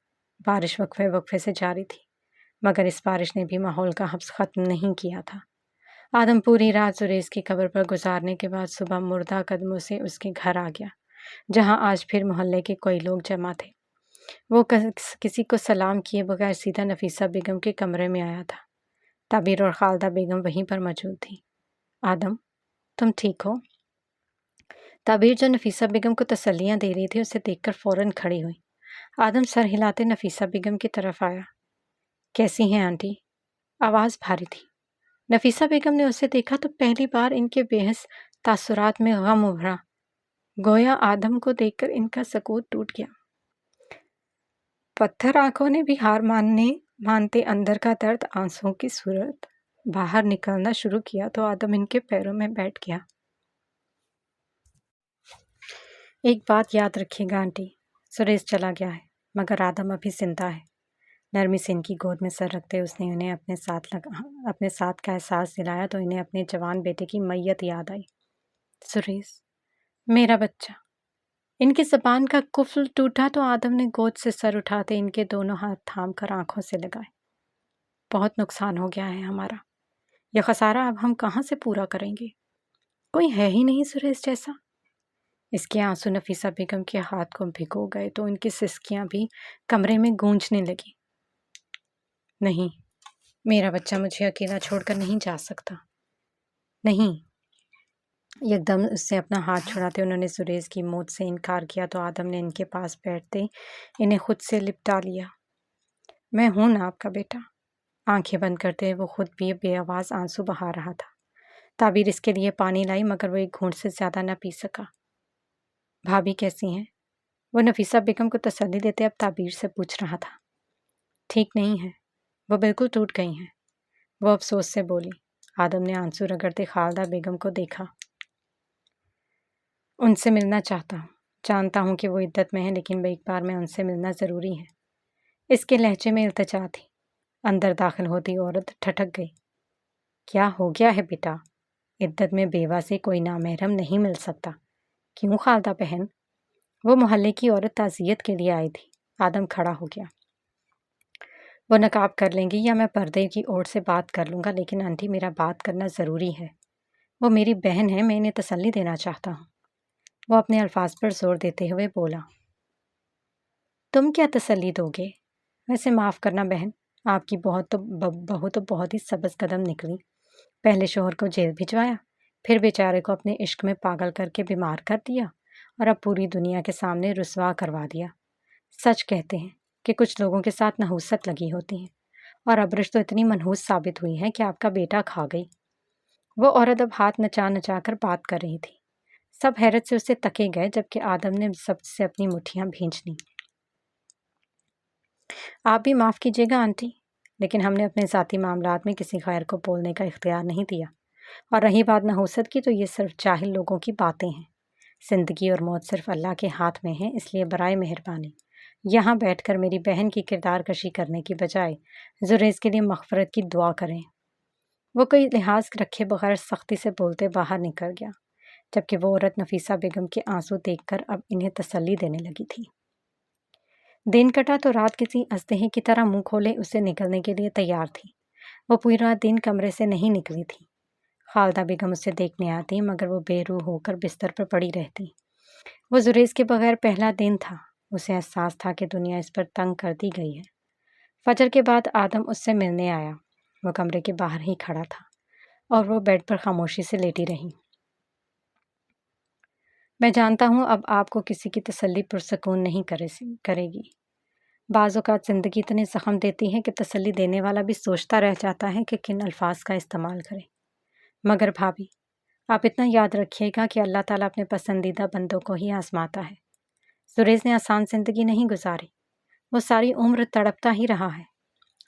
بارش وقفے وقفے سے جاری تھی، مگر اس بارش نے بھی ماحول کا حبس ختم نہیں کیا تھا۔ آدم پوری رات زریز کی قبر پر گزارنے کے بعد صبح مردہ قدموں سے اس کے گھر آ گیا، جہاں آج پھر محلے کے کوئی لوگ جمع تھے۔ وہ کسی کو سلام کیے بغیر سیدھا نفیسہ بیگم کے کمرے میں آیا تھا۔ تعبیر اور خالدہ بیگم وہیں پر موجود تھی۔ آدم، تم ٹھیک ہو؟ تعبیر جو نفیسہ بیگم کو تسلیاں دے رہی تھی اسے دیکھ کر فوراً کھڑی ہوئی۔ آدم سر ہلاتے نفیسہ بیگم کی طرف آیا۔ کیسی ہیں آنٹی؟ آواز بھاری تھی۔ نفیسہ بیگم نے اسے دیکھا تو پہلی بار ان کے بے حس تاثرات میں غم ابھرا، گویا آدم کو دیکھ کر ان کا سکوت ٹوٹ گیا۔ پتھر آنکھوں نے بھی ہار مانتے اندر کا درد آنسوؤں کی صورت باہر نکلنا شروع کیا تو آدم ان کے پیروں میں بیٹھ گیا۔ ایک بات یاد رکھیے گا آنٹی، سریش چلا گیا ہے مگر آدم ابھی زندہ ہے۔ نرمی سے ان کی گود میں سر رکھتے اس نے انہیں اپنے ساتھ کا احساس دلایا تو انہیں اپنے جوان بیٹے کی میت یاد آئی۔ سریش، میرا بچہ۔ ان کی زبان کا قفل ٹوٹا تو آدم نے گود سے سر اٹھاتے ان کے دونوں ہاتھ تھام کر آنکھوں سے لگائے۔ بہت نقصان ہو گیا ہے ہمارا، یہ خسارہ اب ہم کہاں سے پورا کریں گے؟ کوئی ہے ہی نہیں سریش جیسا۔ اس کے آنسو نفیسہ بیگم کے ہاتھ کو بھگو گئے تو ان کی سسکیاں بھی کمرے میں گونجنے لگی۔ نہیں، میرا بچہ مجھے اکیلا چھوڑ کر نہیں جا سکتا۔ نہیں۔ یک دم اس سے اپنا ہاتھ چھڑاتے انہوں نے سریش کی موت سے انکار کیا تو آدم نے ان کے پاس بیٹھتے انہیں خود سے لپٹا لیا۔ میں ہوں نا آپ کا بیٹا۔ آنکھیں بند کرتے وہ خود بھی بے آواز آنسو بہا رہا تھا۔ تعبیر اس کے لیے پانی لائی مگر وہ ایک گھونٹ سے زیادہ نہ پی سکا۔ بھابھی کیسی ہیں؟ وہ نفیسہ بیگم کو تسلی دیتے اب تعبیر سے پوچھ رہا تھا۔ ٹھیک نہیں ہے، وہ بالکل ٹوٹ گئی ہیں، وہ افسوس سے بولی۔ آدم نے آنسو رگڑتے خالدہ بیگم کو دیکھا۔ ان سے ملنا چاہتا ہوں، جانتا ہوں کہ وہ عدت میں ہے لیکن ایک بار میں ان سے ملنا ضروری ہے۔ اس کے لہجے میں التجا تھی۔ اندر داخل ہوتی عورت ٹھٹک گئی۔ کیا ہو گیا ہے بیٹا؟ عدت میں بیوہ سے کوئی نامحرم نہیں مل سکتا۔ کیوں خالدہ بہن؟ وہ محلے کی عورت تعزیت کے لیے آئی تھی۔ آدم کھڑا ہو گیا۔ وہ نقاب کر لیں گی یا میں پردے کی اوٹ سے بات کر لوں گا لیکن آنٹی میرا بات کرنا ضروری ہے۔ وہ میری بہن ہے، میں انہیں تسلی دینا چاہتا ہوں۔ وہ اپنے الفاظ پر زور دیتے ہوئے بولا۔ تم کیا تسلی دو گے؟ ویسے معاف کرنا بہن، آپ کی بہو تو بہت ہی سبز قدم نکلی۔ پہلے شوہر کو جیل بھجوایا، پھر بیچارے کو اپنے عشق میں پاگل کر کے بیمار کر دیا اور اب پوری دنیا کے سامنے رسوا کروا دیا۔ سچ کہتے ہیں کہ کچھ لوگوں کے ساتھ نحوست لگی ہوتی ہیں اور ابرش تو اتنی منحوس ثابت ہوئی ہے کہ آپ کا بیٹا کھا گئی۔ وہ عورت اب ہاتھ نچا نچا کر بات کر رہی تھی۔ سب حیرت سے اسے تکے گئے جبکہ آدم نے سب سے اپنی مٹھیاں بھینچ لیں۔ آپ بھی معاف کیجیے گا آنٹی، لیکن ہم نے اپنے ذاتی معاملات میں کسی غیر کو بولنے کا اختیار نہیں دیا، اور رہی بات نحوست کی تو یہ صرف جاہل لوگوں کی باتیں ہیں۔ زندگی اور موت صرف اللہ کے ہاتھ میں ہے، اس لیے برائے مہربانی یہاں بیٹھ کر میری بہن کی کردار کشی کرنے کی بجائے زریز کے لیے مغفرت کی دعا کریں۔ وہ کوئی لحاظ رکھے بغیر سختی سے بولتے باہر نکل گیا، جبکہ وہ عورت نفیسہ بیگم کے آنسو دیکھ کر اب انہیں تسلی دینے لگی تھی۔ دن کٹا تو رات کسی اژدہے کی طرح منہ کھولے اسے نکلنے کے لیے تیار تھی۔ وہ پوری رات دن کمرے سے نہیں نکلی تھی۔ خالدہ بیگم اسے دیکھنے آتی مگر وہ بے روح ہو کر بستر پر پڑی رہتی۔ وہ زریز کے بغیر پہلا دن تھا، اسے احساس تھا کہ دنیا اس پر تنگ کر دی گئی ہے۔ فجر کے بعد آدم اس سے ملنے آیا۔ وہ کمرے کے باہر ہی کھڑا تھا اور وہ بیڈ پر خاموشی سے لیٹی رہی۔ میں جانتا ہوں اب آپ کو کسی کی تسلی پرسکون نہیں کرے گی۔ بعض اوقات زندگی اتنے زخم دیتی ہے کہ تسلی دینے والا بھی سوچتا رہ جاتا ہے کہ کن الفاظ کا استعمال کرے۔ مگر بھابھی، آپ اتنا یاد رکھیے گا کہ اللہ تعالیٰ اپنے پسندیدہ بندوں کو ہی آزماتا ہے۔ زریز نے آسان زندگی نہیں گزاری، وہ ساری عمر تڑپتا ہی رہا ہے،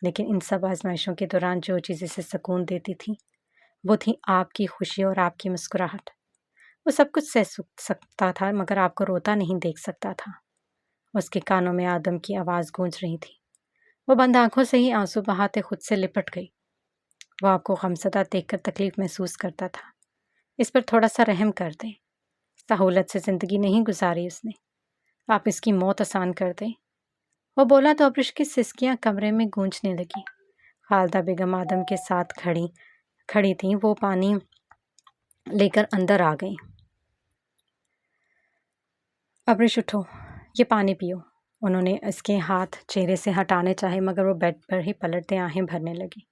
لیکن ان سب آزمائشوں کے دوران جو چیز اسے سکون دیتی تھی وہ تھی آپ کی خوشی اور آپ کی مسکراہٹ۔ وہ سب کچھ سہ سکتا تھا مگر آپ کو روتا نہیں دیکھ سکتا تھا۔ اس کے کانوں میں آدم کی آواز گونج رہی تھی۔ وہ بند آنکھوں سے ہی آنسو بہاتے خود سے لپٹ گئی۔ وہ آپ کو غمزدہ دیکھ کر تکلیف محسوس کرتا تھا۔ اس پر تھوڑا سا رحم کر دیں۔ سہولت سے زندگی نہیں گزاری اس نے، آپ اس کی موت آسان کر دیں۔ وہ بولا تو ابرش کی سسکیاں کمرے میں گونجنے لگی۔ خالدہ بیگم آدم کے ساتھ کھڑی کھڑی تھیں وہ پانی لے کر اندر آ گئیں۔ ابرش اٹھو، یہ پانی پیو۔ انہوں نے اس کے ہاتھ چہرے سے ہٹانے چاہے مگر وہ بیڈ پر ہی پلٹتے آہیں بھرنے لگی۔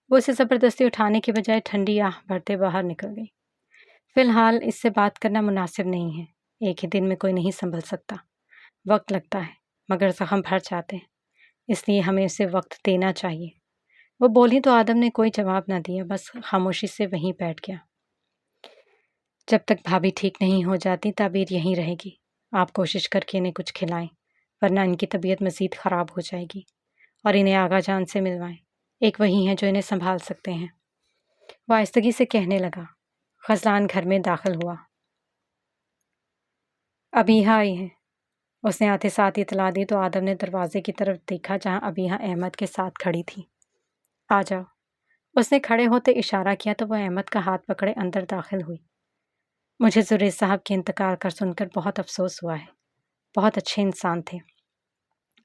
وہ اسے زبردستی اٹھانے کے بجائے ٹھنڈی آہ بھرتے باہر نکل گئی۔ فی الحال اس سے بات کرنا مناسب نہیں ہے، ایک ہی دن میں کوئی نہیں سنبھل سکتا، وقت لگتا ہے مگر زخم بھر جاتے ہیں، اس لیے ہمیں اسے وقت دینا چاہیے۔ وہ بولی تو آدم نے کوئی جواب نہ دیا، بس خاموشی سے وہیں بیٹھ گیا۔ جب تک بھابھی ٹھیک نہیں ہو جاتی تعبیر یہیں رہے گی، آپ کوشش کر کے انہیں کچھ کھلائیں ورنہ ان کی طبیعت مزید خراب ہو جائے گی، اور انہیں آغا جان سے ملوائیں، ایک وہی ہیں جو انہیں سنبھال سکتے ہیں۔ وہ آہستگی سے کہنے لگا۔ غزلان گھر میں داخل ہوا۔ ابیہا آئی ہیں، اس نے آتے ساتھ اطلاع دی تو آدم نے دروازے کی طرف دیکھا جہاں ابیہا احمد کے ساتھ کھڑی تھی۔ آ جاؤ، اس نے کھڑے ہوتے اشارہ کیا تو وہ احمد کا ہاتھ پکڑے اندر داخل ہوئی۔ مجھے زریز صاحب کے انتقال کر سن کر بہت افسوس ہوا ہے، بہت اچھے انسان تھے،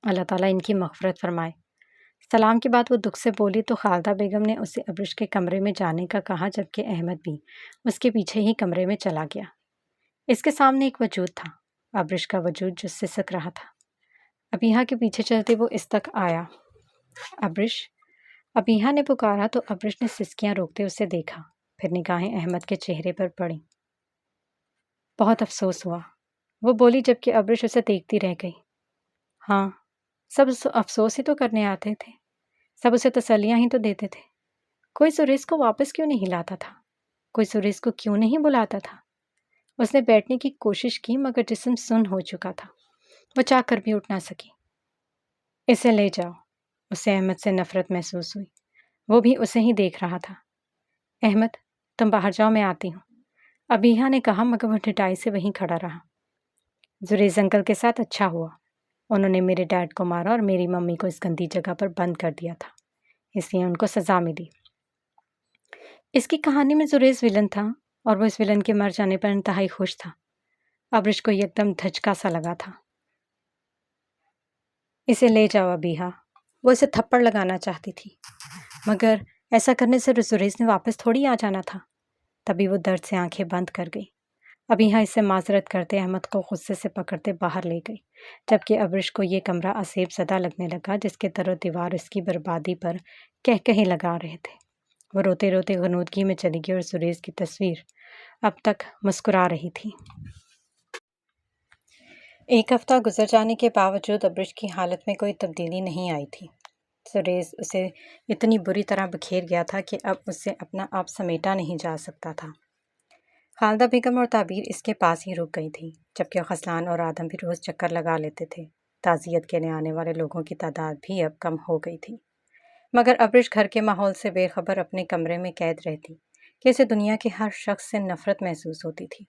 اللہ تعالیٰ ان کی مغفرت فرمائے۔ سلام کے بعد وہ دکھ سے بولی تو خالدہ بیگم نے اسے ابرش کے کمرے میں جانے کا کہا، جبکہ احمد بھی اس کے پیچھے ہی کمرے میں چلا گیا۔ اس کے سامنے ایک وجود تھا، ابرش کا وجود جو سسک رہا تھا۔ ابیہا کے پیچھے چلتے وہ اس تک آیا۔ ابرش، ابیہا نے پکارا تو ابرش نے سسکیاں روکتے اسے دیکھا، پھر نگاہیں احمد کے چہرے پر پڑیں۔ بہت افسوس ہوا، وہ بولی جبکہ ابرش اسے دیکھتی رہ گئی۔ ہاں، سب افسوس ہی تو کرنے آتے تھے، سب اسے تسلیاں ہی تو دیتے تھے۔ کوئی سریش کو واپس کیوں نہیں لاتا تھا؟ کوئی سریش کو کیوں نہیں بلاتا تھا؟ اس نے بیٹھنے کی کوشش کی مگر جسم سن ہو چکا تھا، وہ چاہ کر بھی اٹھ نہ سکی۔ اسے لے جاؤ، اسے احمد سے نفرت محسوس ہوئی، وہ بھی اسے ہی دیکھ رہا تھا۔ احمد، تم باہر جاؤ، میں آتی ہوں، ابیہا نے کہا مگر وہ ڈٹائی سے وہیں کھڑا رہا۔ زریز انکل کے ساتھ اچھا ہوا، انہوں نے میرے ڈیڈ کو مارا اور میری ممی کو اس گندی جگہ پر بند کر دیا تھا، اس لیے ان کو سزا ملی۔ اس کی کہانی میں زریز ولن تھا اور وہ اس ولن کے مر جانے پر انتہائی خوش تھا۔ ابرش کو یکدم دھچکا سا لگا تھا۔ اسے لے جاؤ ابیہا، وہ اسے تھپڑ لگانا چاہتی تھی مگر ایسا کرنے سے زریز نے واپس تھوڑی آ جانا تھا۔ تبھی وہ درد سے آنکھیں بند کر گئی۔ ابیہا اس سے معذرت کرتے احمد کو غصے سے پکڑتے باہر لے گئی، جبکہ ابرش کو یہ کمرہ عصیب زدہ لگنے لگا جس کے در و دیوار اس کی بربادی پر کہکہے لگا رہے تھے۔ وہ روتے روتے غنودگی میں چلی گئی اور زریز کی تصویر اب تک مسکرا رہی تھی۔ ایک ہفتہ گزر جانے کے باوجود ابرش کی حالت میں کوئی تبدیلی نہیں آئی تھی۔ زریز اسے اتنی بری طرح بکھیر گیا تھا کہ اب اس سے اپنا آپ سمیٹا نہیں جا سکتا تھا۔ خالدہ بیگم اور تعبیر اس کے پاس ہی رک گئی تھی، جبکہ غزلان اور آدم بھی روز چکر لگا لیتے تھے۔ تعزیت کے لیے آنے والے لوگوں کی تعداد بھی اب کم ہو گئی تھی، مگر ابرش گھر کے ماحول سے بے خبر اپنے کمرے میں قید رہتی کہ اسے دنیا کے ہر شخص سے نفرت محسوس ہوتی تھی۔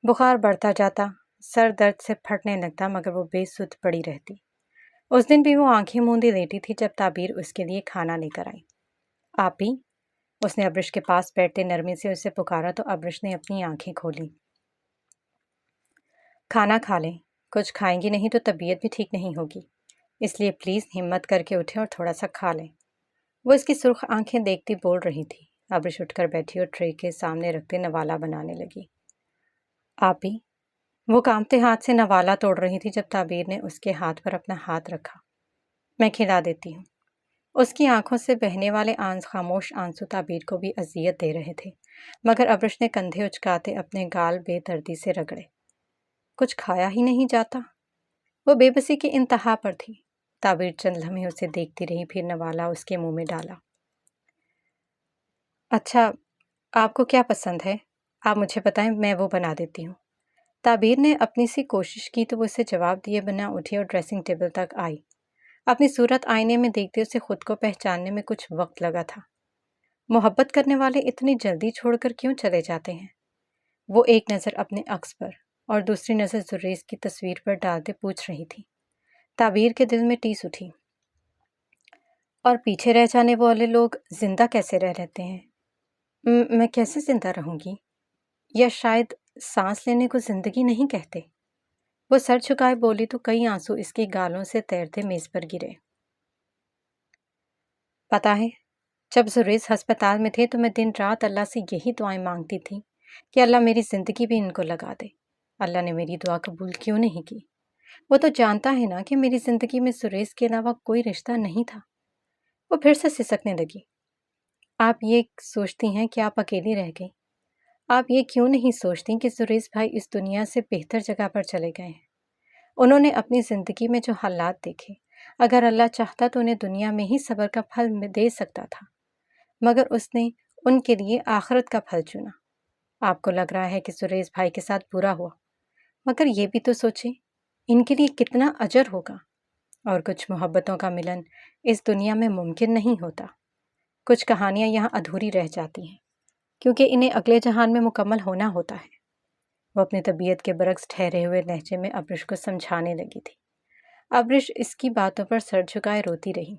بخار بڑھتا جاتا، سر درد سے پھٹنے لگتا مگر وہ بے سدھ پڑی رہتی۔ اس دن بھی وہ آنکھیں موندی لیٹی تھی جب تعبیر اس کے لیے کھانا لے کر آئی۔ آپی، اس نے ابرش کے پاس بیٹھتے نرمی سے اسے پکارا تو ابرش نے اپنی آنکھیں کھولی۔ کھانا کھا لیں، کچھ کھائیں گی نہیں تو طبیعت بھی ٹھیک نہیں ہوگی، اس لیے پلیز ہمت کر کے اٹھیں اور تھوڑا سا کھا لیں۔ وہ اس کی سرخ آنکھیں دیکھتی بول رہی تھی۔ ابرش اٹھ کر بیٹھی اور ٹرے کے سامنے رکھتے نوالا بنانے لگی۔ آپی، وہ کانپتے ہاتھ سے نوالا توڑ رہی تھی جب تعبیر نے اس کے ہاتھ پر اپنا ہاتھ رکھا۔ میں کھلا دیتی ہوں۔ اس کی آنکھوں سے بہنے والے خاموش آنسو تعبیر کو بھی اذیت دے رہے تھے، مگر ابرش نے کندھے اچکاتے اپنے گال بے دردی سے رگڑے۔ کچھ کھایا ہی نہیں جاتا؟ وہ بے بسی کی انتہا پر تھی۔ تعبیر چند لمحے اسے دیکھتی رہی، پھر نوالا اس کے منہ میں ڈالا۔ اچھا، آپ کو کیا پسند ہے؟ آپ مجھے بتائیں، میں وہ بنا دیتی ہوں۔ تعبیر نے اپنی سی کوشش کی تو وہ اسے جواب دیے بنا اٹھی اور ڈریسنگ ٹیبل تک آئی۔ اپنی صورت آئینے میں دیکھتے اسے خود کو پہچاننے میں کچھ وقت لگا تھا۔ محبت کرنے والے اتنی جلدی چھوڑ کر کیوں چلے جاتے ہیں؟ وہ ایک نظر اپنے عکس پر اور دوسری نظر زریز کی تصویر پر ڈالتے پوچھ رہی تھی۔ تعبیر کے دل میں ٹیس اٹھی۔ اور پیچھے رہ جانے والے لوگ زندہ کیسے رہ لیتے ہیں؟ میں کیسے زندہ رہوں گی؟ یا شاید سانس لینے کو زندگی نہیں کہتے؟ وہ سر جھکائے بولی تو کئی آنسو اس کی گالوں سے تیرتے میز پر گرے۔ پتہ ہے، جب زریز ہسپتال میں تھے تو میں دن رات اللہ سے یہی دعائیں مانگتی تھی کہ اللہ میری زندگی بھی ان کو لگا دے۔ اللہ نے میری دعا قبول کیوں نہیں کی؟ وہ تو جانتا ہے نا کہ میری زندگی میں زریز کے علاوہ کوئی رشتہ نہیں تھا۔ وہ پھر سے سسکنے لگی۔ آپ یہ سوچتی ہیں کہ آپ اکیلی رہ گئی؟ آپ یہ کیوں نہیں سوچتی کہ زریز بھائی اس دنیا سے بہتر جگہ پر چلے گئے ہیں؟ انہوں نے اپنی زندگی میں جو حالات دیکھے، اگر اللہ چاہتا تو انہیں دنیا میں ہی صبر کا پھل دے سکتا تھا، مگر اس نے ان کے لیے آخرت کا پھل چنا۔ آپ کو لگ رہا ہے کہ زریز بھائی کے ساتھ برا ہوا، مگر یہ بھی تو سوچیں ان کے لیے کتنا اجر ہوگا۔ اور کچھ محبتوں کا ملن اس دنیا میں ممکن نہیں ہوتا۔ کچھ کہانیاں یہاں ادھوری رہ جاتی ہیں کیونکہ انہیں اگلے جہان میں مکمل ہونا ہوتا ہے۔ وہ اپنی طبیعت کے برعکس ٹھہرے ہوئے لہجے میں ابرش کو سمجھانے لگی تھی۔ ابرش اس کی باتوں پر سر جھکائے روتی رہی۔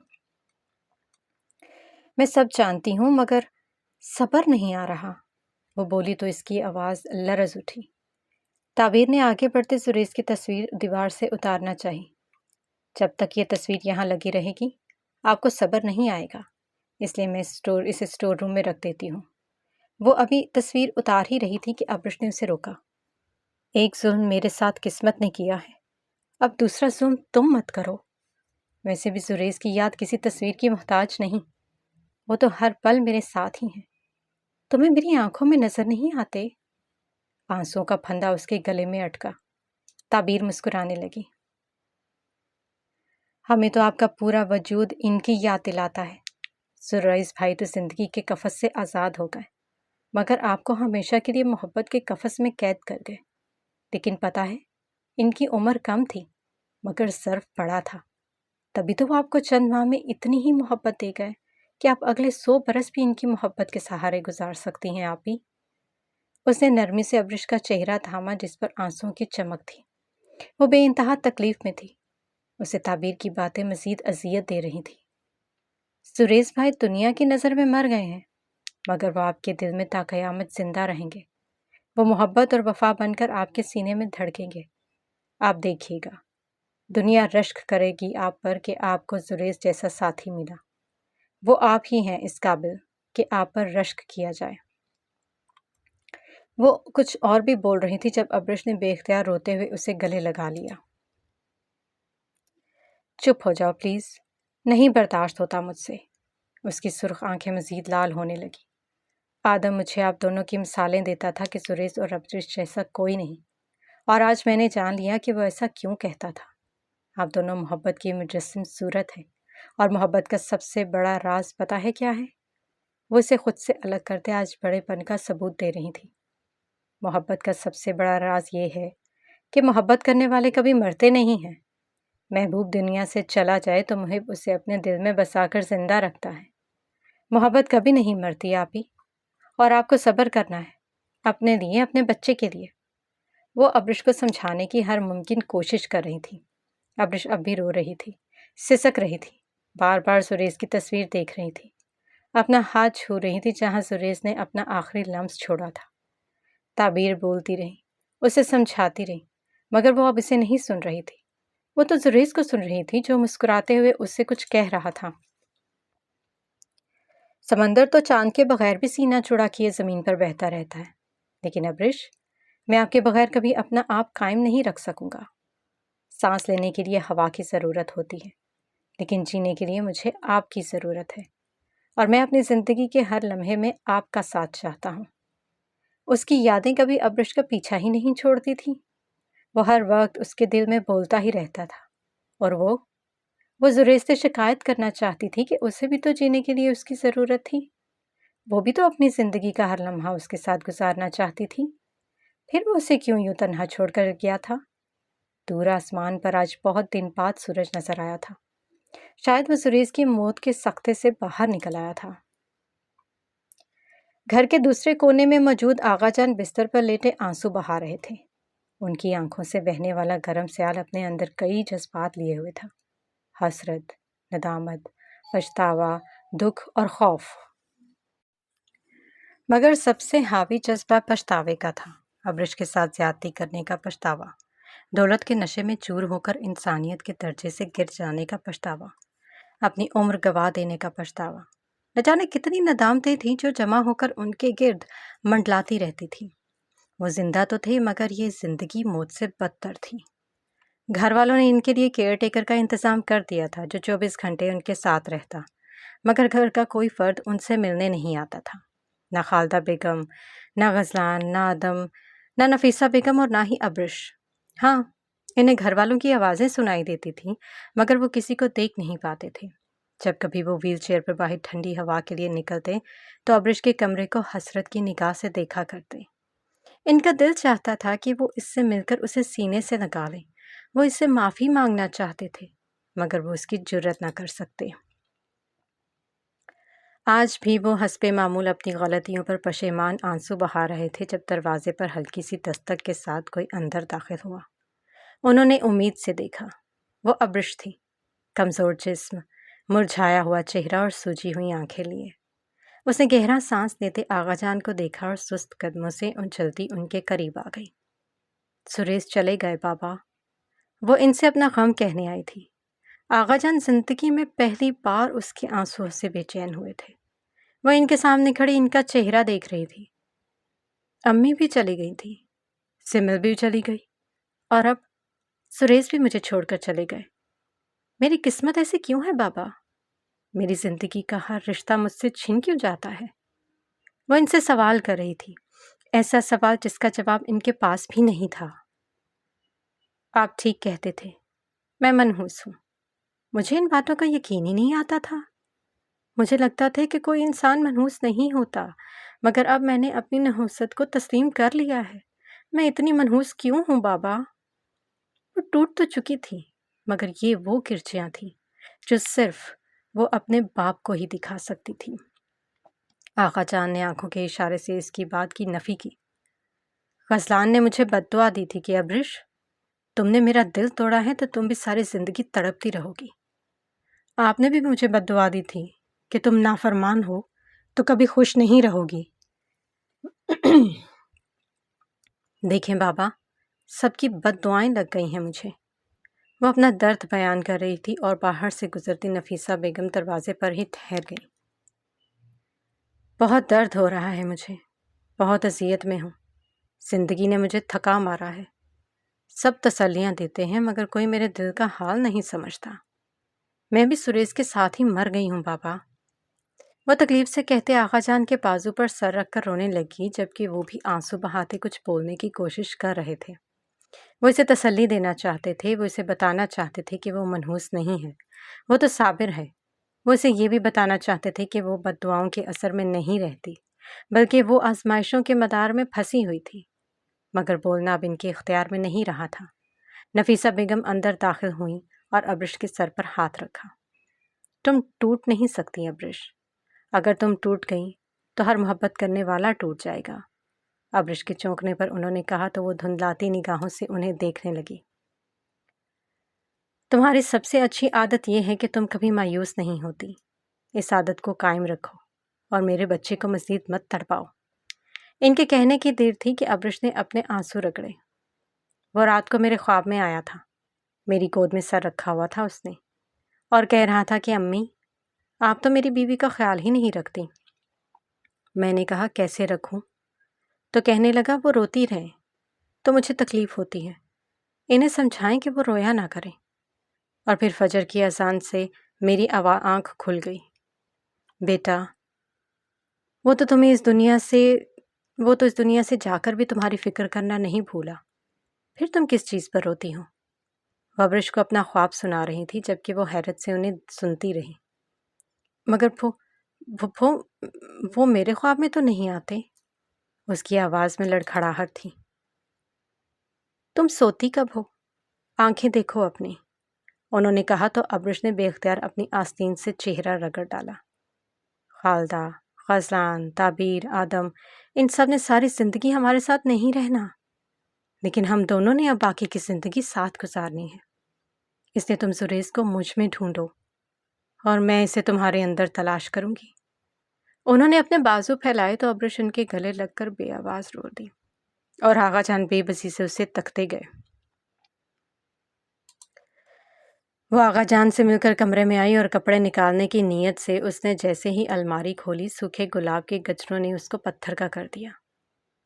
میں سب جانتی ہوں مگر صبر نہیں آ رہا، وہ بولی تو اس کی آواز لرز اٹھی۔ تعبیر نے آگے بڑھتے زریز کی تصویر دیوار سے اتارنا چاہی۔ جب تک یہ تصویر یہاں لگی رہے گی آپ کو صبر نہیں آئے گا، اس لیے میں اسے اسٹور روم میں رکھ دیتی ہوں۔ وہ ابھی تصویر اتار ہی رہی تھی کہ ابرش نے اسے روکا۔ ایک ظلم میرے ساتھ قسمت نے کیا ہے، اب دوسرا ظلم تم مت کرو۔ ویسے بھی زریز کی یاد کسی تصویر کی محتاج نہیں، وہ تو ہر پل میرے ساتھ ہی ہیں۔ تمہیں میری آنکھوں میں نظر نہیں آتے؟ آنسوں کا پھندا اس کے گلے میں اٹکا۔ تعبیر مسکرانے لگی۔ ہمیں تو آپ کا پورا وجود ان کی یاد دلاتا ہے۔ زریز بھائی تو زندگی کے قفس سے آزاد ہو گئے، مگر آپ کو ہمیشہ کے لیے محبت کے قفس میں قید کر گئے۔ لیکن پتہ ہے ان کی عمر کم تھی مگر ظرف بڑا تھا، تبھی تو وہ آپ کو چند ماہ میں اتنی ہی محبت دے گئے کہ آپ اگلے 100 برس بھی ان کی محبت کے سہارے گزار سکتی ہیں۔ آپ ہی اس نے نرمی سے ابرش کا چہرہ تھاما جس پر آنسوں کی چمک تھی۔ وہ بے انتہا تکلیف میں تھی، اسے تعبیر کی باتیں مزید اذیت دے رہی تھی۔ زریز بھائی دنیا کی نظر میں مر گئے ہیں مگر وہ آپ کے دل میں تا قیامت زندہ رہیں گے۔ وہ محبت اور وفا بن کر آپ کے سینے میں دھڑکیں گے۔ آپ دیکھیے گا، دنیا رشک کرے گی آپ پر کہ آپ کو زریز جیسا ساتھی ملا۔ وہ آپ ہی ہیں اس قابل کہ آپ پر رشک کیا جائے۔ وہ کچھ اور بھی بول رہی تھی جب ابرش نے بے اختیار روتے ہوئے اسے گلے لگا لیا۔ چپ ہو جاؤ پلیز، نہیں برداشت ہوتا مجھ سے۔ اس کی سرخ آنکھیں مزید لال ہونے لگی۔ آدم مجھے آپ دونوں کی مثالیں دیتا تھا کہ زریز اور ابرش جیسا کوئی نہیں، اور آج میں نے جان لیا کہ وہ ایسا کیوں کہتا تھا۔ آپ دونوں محبت کی مجسم صورت ہیں، اور محبت کا سب سے بڑا راز پتہ ہے کیا ہے؟ وہ اسے خود سے الگ کرتے آج بڑے پن کا ثبوت دے رہی تھی۔ محبت کا سب سے بڑا راز یہ ہے کہ محبت کرنے والے کبھی مرتے نہیں ہیں۔ محبوب دنیا سے چلا جائے تو محب اسے اپنے دل میں بسا کر زندہ رکھتا ہے۔ محبت کبھی نہیں مرتی آپ ہی، اور آپ کو صبر کرنا ہے، اپنے لیے، اپنے بچے کے لیے۔ وہ ابرش کو سمجھانے کی ہر ممکن کوشش کر رہی تھی۔ ابرش اب بھی رو رہی تھی، سسک رہی تھی، بار بار زریز کی تصویر دیکھ رہی تھی، اپنا ہاتھ چھو رہی تھی جہاں زریز نے اپنا آخری لمس چھوڑا تھا۔ تعبیر بولتی رہی، اسے سمجھاتی رہی، مگر وہ اب اسے نہیں سن رہی تھی۔ وہ تو زریز کو سن رہی تھی جو مسکراتے ہوئے اس سے کچھ کہہ رہا تھا۔ سمندر تو چاند کے بغیر بھی سینہ چڑا کیے زمین پر بہتا رہتا ہے، لیکن ابرش، میں آپ کے بغیر کبھی اپنا آپ قائم نہیں رکھ سکوں گا۔ سانس لینے کے لیے ہوا کی ضرورت ہوتی ہے، لیکن جینے کے لیے مجھے آپ کی ضرورت ہے، اور میں اپنی زندگی کے ہر لمحے میں آپ کا ساتھ چاہتا ہوں۔ اس کی یادیں کبھی ابرش کا پیچھا ہی نہیں چھوڑتی تھیں، وہ ہر وقت اس کے دل میں بولتا ہی رہتا تھا، اور وہ زریز سے شکایت کرنا چاہتی تھی کہ اسے بھی تو جینے کے لیے اس کی ضرورت تھی، وہ بھی تو اپنی زندگی کا ہر لمحہ اس کے ساتھ گزارنا چاہتی تھی، پھر وہ اسے کیوں یوں تنہا چھوڑ کر گیا تھا؟ دور آسمان پر آج بہت دن بعد سورج نظر آیا تھا، شاید وہ زریز کی موت کے سکتے سے باہر نکل آیا تھا۔ گھر کے دوسرے کونے میں موجود آغا جان بستر پر لیٹے آنسو بہا رہے تھے۔ ان کی آنکھوں سے بہنے والا گرم سیال اپنے اندر کئی جذبات لیے ہوئے تھا، حسرت، ندامت، پچھتاوا، دکھ اور خوف۔ مگر سب سے حاوی جذبہ پچھتاوے کا تھا، ابرش کے ساتھ زیادتی کرنے کا پچھتاوا، دولت کے نشے میں چور ہو کر انسانیت کے درجے سے گر جانے کا پچھتاوا، اپنی عمر گوا دینے کا پچھتاوا۔ نہ جانے کتنی ندامتیں تھیں جو جمع ہو کر ان کے گرد منڈلاتی رہتی تھیں۔ وہ زندہ تو تھے مگر یہ زندگی موت سے بدتر تھی۔ گھر والوں نے ان کے لیے کیئر ٹیکر کا انتظام کر دیا تھا جو 24 گھنٹے ان کے ساتھ رہتا، مگر گھر کا کوئی فرد ان سے ملنے نہیں آتا تھا۔ نہ خالدہ بیگم، نہ غزلان، نہ آدم، نہ نفیسہ بیگم اور نہ ہی ابرش۔ ہاں، انہیں گھر والوں کی آوازیں سنائی دیتی تھیں مگر وہ کسی کو دیکھ نہیں پاتے تھے۔ جب کبھی وہ ویل چیئر پر باہر ٹھنڈی ہوا کے لیے نکلتے تو ابرش کے کمرے کو حسرت کی نگاہ سے دیکھا کرتے۔ ان کا دل چاہتا تھا کہ وہ اس سے مل کر اسے سینے سے لگا لیں، وہ اس سے معافی مانگنا چاہتے تھے مگر وہ اس کی جرت نہ کر سکتے۔ آج بھی وہ حسب معمول اپنی غلطیوں پر پشیمان آنسو بہا رہے تھے جب دروازے پر ہلکی سی دستک کے ساتھ کوئی اندر داخل ہوا۔ انہوں نے امید سے دیکھا۔ وہ ابرش تھی، کمزور جسم، مرجھایا ہوا چہرہ اور سوجی ہوئی آنکھیں لیے۔ اس نے گہرا سانس لیتے آغا جان کو دیکھا اور سست قدموں سے چلتی ان کے قریب آ گئی۔ سریش چلے گئے بابا، وہ ان سے اپنا غم کہنے آئی تھی۔ آغا جان زندگی میں پہلی بار اس کے آنسوؤں سے بے چین ہوئے تھے۔ وہ ان کے سامنے کھڑی ان کا چہرہ دیکھ رہی تھی۔ امی بھی چلی گئی تھی، سمل بھی چلی گئی، اور اب سریش بھی مجھے چھوڑ کر چلے گئے۔ میری قسمت ایسی کیوں ہے بابا؟ میری زندگی کا ہر رشتہ مجھ سے چھن کیوں جاتا ہے؟ وہ ان سے سوال کر رہی تھی، ایسا سوال جس کا جواب ان کے پاس بھی نہیں تھا۔ آپ ٹھیک کہتے تھے، میں منحوس ہوں۔ مجھے ان باتوں کا یقین ہی نہیں آتا تھا۔ مجھے لگتا تھا کہ کوئی انسان منحوس نہیں ہوتا، مگر اب میں نے اپنی نحوست کو تسلیم کر لیا ہے۔ میں اتنی منحوس کیوں ہوں بابا؟ وہ ٹوٹ تو چکی تھی مگر یہ وہ کرچیاں تھیں جو صرف وہ اپنے باپ کو ہی دکھا سکتی تھی۔ آقا جان نے آنکھوں کے اشارے سے اس کی بات کی نفی کی۔ غزلان نے مجھے بد دعا دی تھی کہ ابرش، تم نے میرا دل توڑا ہے تو تم بھی ساری زندگی تڑپتی رہو گی۔ آپ نے بھی مجھے بد دعا دی تھی کہ تم نافرمان ہو تو کبھی خوش نہیں رہو گی۔ دیکھیں بابا، سب کی بد دعائیں لگ گئی ہیں مجھے۔ وہ اپنا درد بیان کر رہی تھی اور باہر سے گزرتی نفیسہ بیگم دروازے پر ہی ٹھہر گئی۔ بہت درد ہو رہا ہے مجھے، بہت اذیت میں ہوں۔ زندگی نے مجھے تھکا مارا ہے۔ سب تسلیاں دیتے ہیں مگر کوئی میرے دل کا حال نہیں سمجھتا۔ میں بھی سریش کے ساتھ ہی مر گئی ہوں بابا۔ وہ تکلیف سے کہتے آقا جان کے بازو پر سر رکھ کر رونے لگی جبکہ وہ بھی آنسو بہاتے کچھ بولنے کی کوشش کر رہے تھے۔ وہ اسے تسلی دینا چاہتے تھے، وہ اسے بتانا چاہتے تھے کہ وہ منحوس نہیں ہے، وہ تو صابر ہے۔ وہ اسے یہ بھی بتانا چاہتے تھے کہ وہ بد دعاؤں کے اثر میں نہیں رہتی بلکہ وہ آزمائشوں کے مدار میں پھنسی ہوئی تھی، مگر بولنا اب ان کے اختیار میں نہیں رہا تھا۔ نفیسہ بیگم اندر داخل ہوئیں اور ابرش کے سر پر ہاتھ رکھا۔ تم ٹوٹ نہیں سکتی ابرش، اگر تم ٹوٹ گئی تو ہر محبت کرنے والا ٹوٹ جائے گا۔ ابرش کے چونکنے پر انہوں نے کہا تو وہ دھندلاتی نگاہوں سے انہیں دیکھنے لگی۔ تمہاری سب سے اچھی عادت یہ ہے کہ تم کبھی مایوس نہیں ہوتی۔ اس عادت کو قائم رکھو اور میرے بچے کو مزید مت تڑپاؤ۔ ان کے کہنے کی دیر تھی کہ ابرش نے اپنے آنسو رگڑے۔ وہ رات کو میرے خواب میں آیا تھا، میری گود میں سر رکھا ہوا تھا اس نے، اور کہہ رہا تھا کہ امی، آپ تو میری بیوی کا خیال ہی نہیں رکھتی۔ میں نے کہا کیسے رکھوں؟ تو کہنے لگا وہ روتی رہیں تو مجھے تکلیف ہوتی ہے، انہیں سمجھائیں کہ وہ رویا نہ کریں۔ اور پھر فجر کی اذان سے میری آنکھ کھل گئی۔ بیٹا، وہ تو اس دنیا سے جا کر بھی تمہاری فکر کرنا نہیں بھولا، پھر تم کس چیز پر روتی ہو؟ وہ ابرش کو اپنا خواب سنا رہی تھی جبکہ وہ حیرت سے انہیں سنتی رہی۔ مگر وہ میرے خواب میں تو نہیں آتے۔ اس کی آواز میں لڑکھڑاہٹ تھی۔ تم سوتی کب ہو؟ آنکھیں دیکھو اپنی، انہوں نے کہا تو ابرش نے بے اختیار اپنی آستین سے چہرہ رگڑ ڈالا۔ خالدہ، غزلان، تعبیر، آدم، ان سب نے ساری زندگی ہمارے ساتھ نہیں رہنا، لیکن ہم دونوں نے اب باقی کی زندگی ساتھ گزارنی ہے۔ اس لیے تم سریش کو مجھ میں ڈھونڈو اور میں اسے تمہارے اندر تلاش کروں گی۔ انہوں نے اپنے بازو پھیلائے تو ابرش ان کے گلے لگ کر بے آواز رو دی اور آغا جان بے بسی سے اسے تکتے گئے۔ وہ آغا جان سے مل کر کمرے میں آئی اور کپڑے نکالنے کی نیت سے اس نے جیسے ہی الماری کھولی سوکھے گلاب کے گجروں نے اس کو پتھر کا کر دیا۔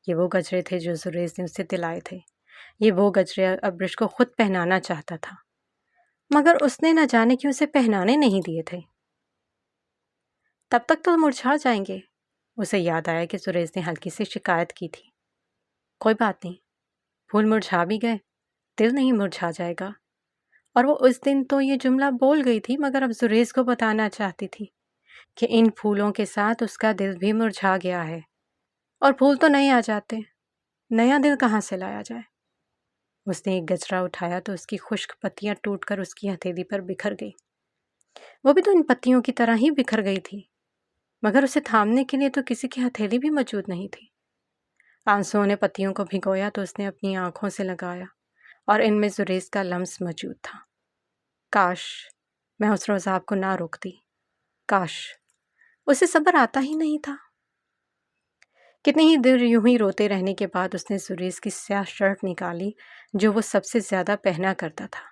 یہ وہ گجرے تھے جو زریز نے اسے دلائے تھے۔ یہ وہ گجرے ابرش کو خود پہنانا چاہتا تھا، مگر اس نے نہ جانے کیوں اسے پہنانے نہیں دیے تھے۔ تب تک تو مرجھا جائیں گے۔ اسے یاد آیا کہ زریز نے ہلکی سی شکایت کی تھی۔ کوئی بات نہیں، پھول مرجھا بھی گئے، دل نہیں مرجھا جائے گا۔ اور وہ اس دن تو یہ جملہ بول گئی تھی، مگر اب زریز کو بتانا چاہتی تھی کہ ان پھولوں کے ساتھ اس کا دل بھی مرجھا گیا ہے، اور پھول تو نہیں آ جاتے، نیا دل کہاں سے لایا جائے۔ اس نے ایک گجرا اٹھایا تو اس کی خشک پتیاں ٹوٹ کر اس کی ہتھیلی پر بکھر گئی۔ وہ بھی تو ان پتیوں کی طرح ہی بکھر گئی تھی، مگر اسے تھامنے کے لیے تو کسی کی ہتھیلی بھی موجود نہیں تھی۔ آنسوؤں نے پتیوں کو بھگویا تو اس نے اپنی آنکھوں سے لگایا، اور ان میں زریز کا لمس موجود تھا۔ کاش میں اس روز آپ کو نہ روکتی، کاش۔ اسے صبر آتا ہی نہیں تھا۔ کتنی ہی دیر یوں ہی روتے رہنے کے بعد اس نے زریز کی سیاہ شرٹ نکالی جو وہ سب سے زیادہ پہنا کرتا تھا۔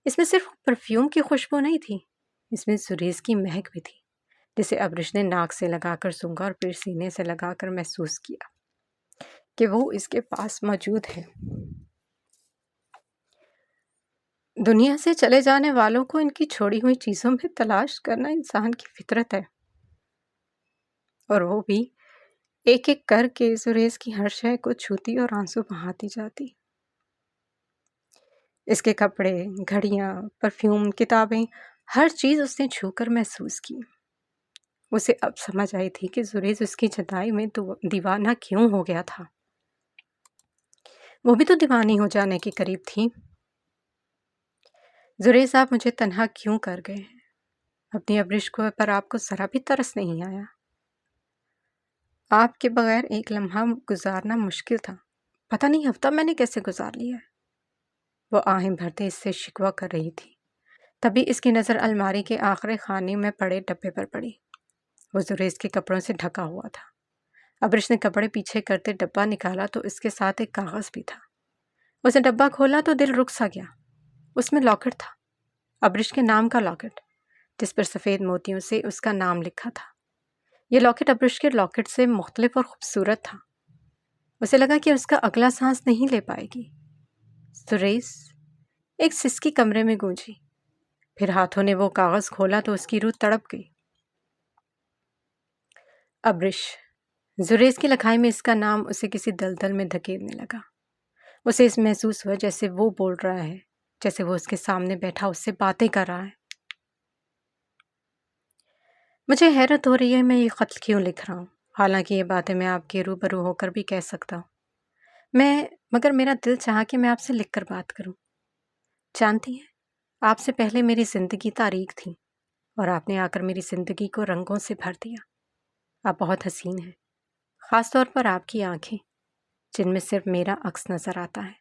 اس میں صرف پرفیوم کی خوشبو نہیں تھی، اس میں زریز کی مہک بھی تھی، جسے ابرش نے ناک سے لگا کر سونگھا اور پھر سینے سے لگا کر محسوس کیا کہ وہ اس کے پاس موجود ہے۔ دنیا سے چلے جانے والوں کو ان کی چھوڑی ہوئی چیزوں میں تلاش کرنا انسان کی فطرت ہے، اور وہ بھی ایک ایک کر کے زریز کی ہر شے کو چھوتی اور آنسو بہاتی جاتی۔ اس کے کپڑے، گھڑیاں، پرفیوم، کتابیں، ہر چیز اس نے چھو کر محسوس کی۔ اسے اب سمجھ آئی تھی کہ زریز اس کی جدائی میں دیوانہ کیوں ہو گیا تھا۔ وہ بھی تو دیوانی ہو جانے کے قریب تھی۔ زریز آپ مجھے تنہا کیوں کر گئے ہیں؟ اپنی ابرش کو پر آپ کو ذرا بھی ترس نہیں آیا؟ آپ کے بغیر ایک لمحہ گزارنا مشکل تھا، پتہ نہیں ہفتہ میں نے کیسے گزار لیا ہے۔ وہ آہیں بھرتے اس سے شکوہ کر رہی تھی، تبھی اس کی نظر الماری کے آخری خانے میں پڑے ڈبے پر پڑی۔ وہ زریز کے کپڑوں سے ڈھکا ہوا تھا۔ ابرش نے کپڑے پیچھے کرتے ڈبہ نکالا تو اس کے ساتھ ایک کاغذ بھی تھا۔ اس نے ڈبہ کھولا تو دل رک سا گیا۔ اس میں لاکٹ تھا، ابرش کے نام کا لاکٹ، جس پر سفید موتیوں سے اس کا نام لکھا تھا۔ یہ لاکٹ ابرش کے لاکٹ سے مختلف اور خوبصورت تھا۔ اسے لگا کہ اس کا اگلا سانس نہیں لے پائے گی۔ زریز، ایک سسکی کمرے میں گونجی، پھر ہاتھوں نے وہ کاغذ کھولا تو اس کی روح تڑپ گئی۔ ابرش، زریز کی لکھائی میں اس کا نام اسے کسی دلدل میں دھکیلنے لگا۔ اسے اس محسوس ہوا جیسے وہ بول رہا ہے، جیسے وہ اس کے سامنے بیٹھا اس سے باتیں کر رہا ہے۔ مجھے حیرت ہو رہی ہے میں یہ خط کیوں لکھ رہا ہوں، حالانکہ یہ باتیں میں آپ کے روبرو ہو کر بھی کہہ سکتا ہوں۔ مگر میرا دل چاہا کہ میں آپ سے لکھ کر بات کروں۔ جانتی ہیں، آپ سے پہلے میری زندگی تاریک تھی، اور آپ نے آ کر میری زندگی کو رنگوں سے بھر دیا۔ آپ بہت حسین ہیں، خاص طور پر آپ کی آنکھیں، جن میں صرف میرا عکس نظر آتا ہے۔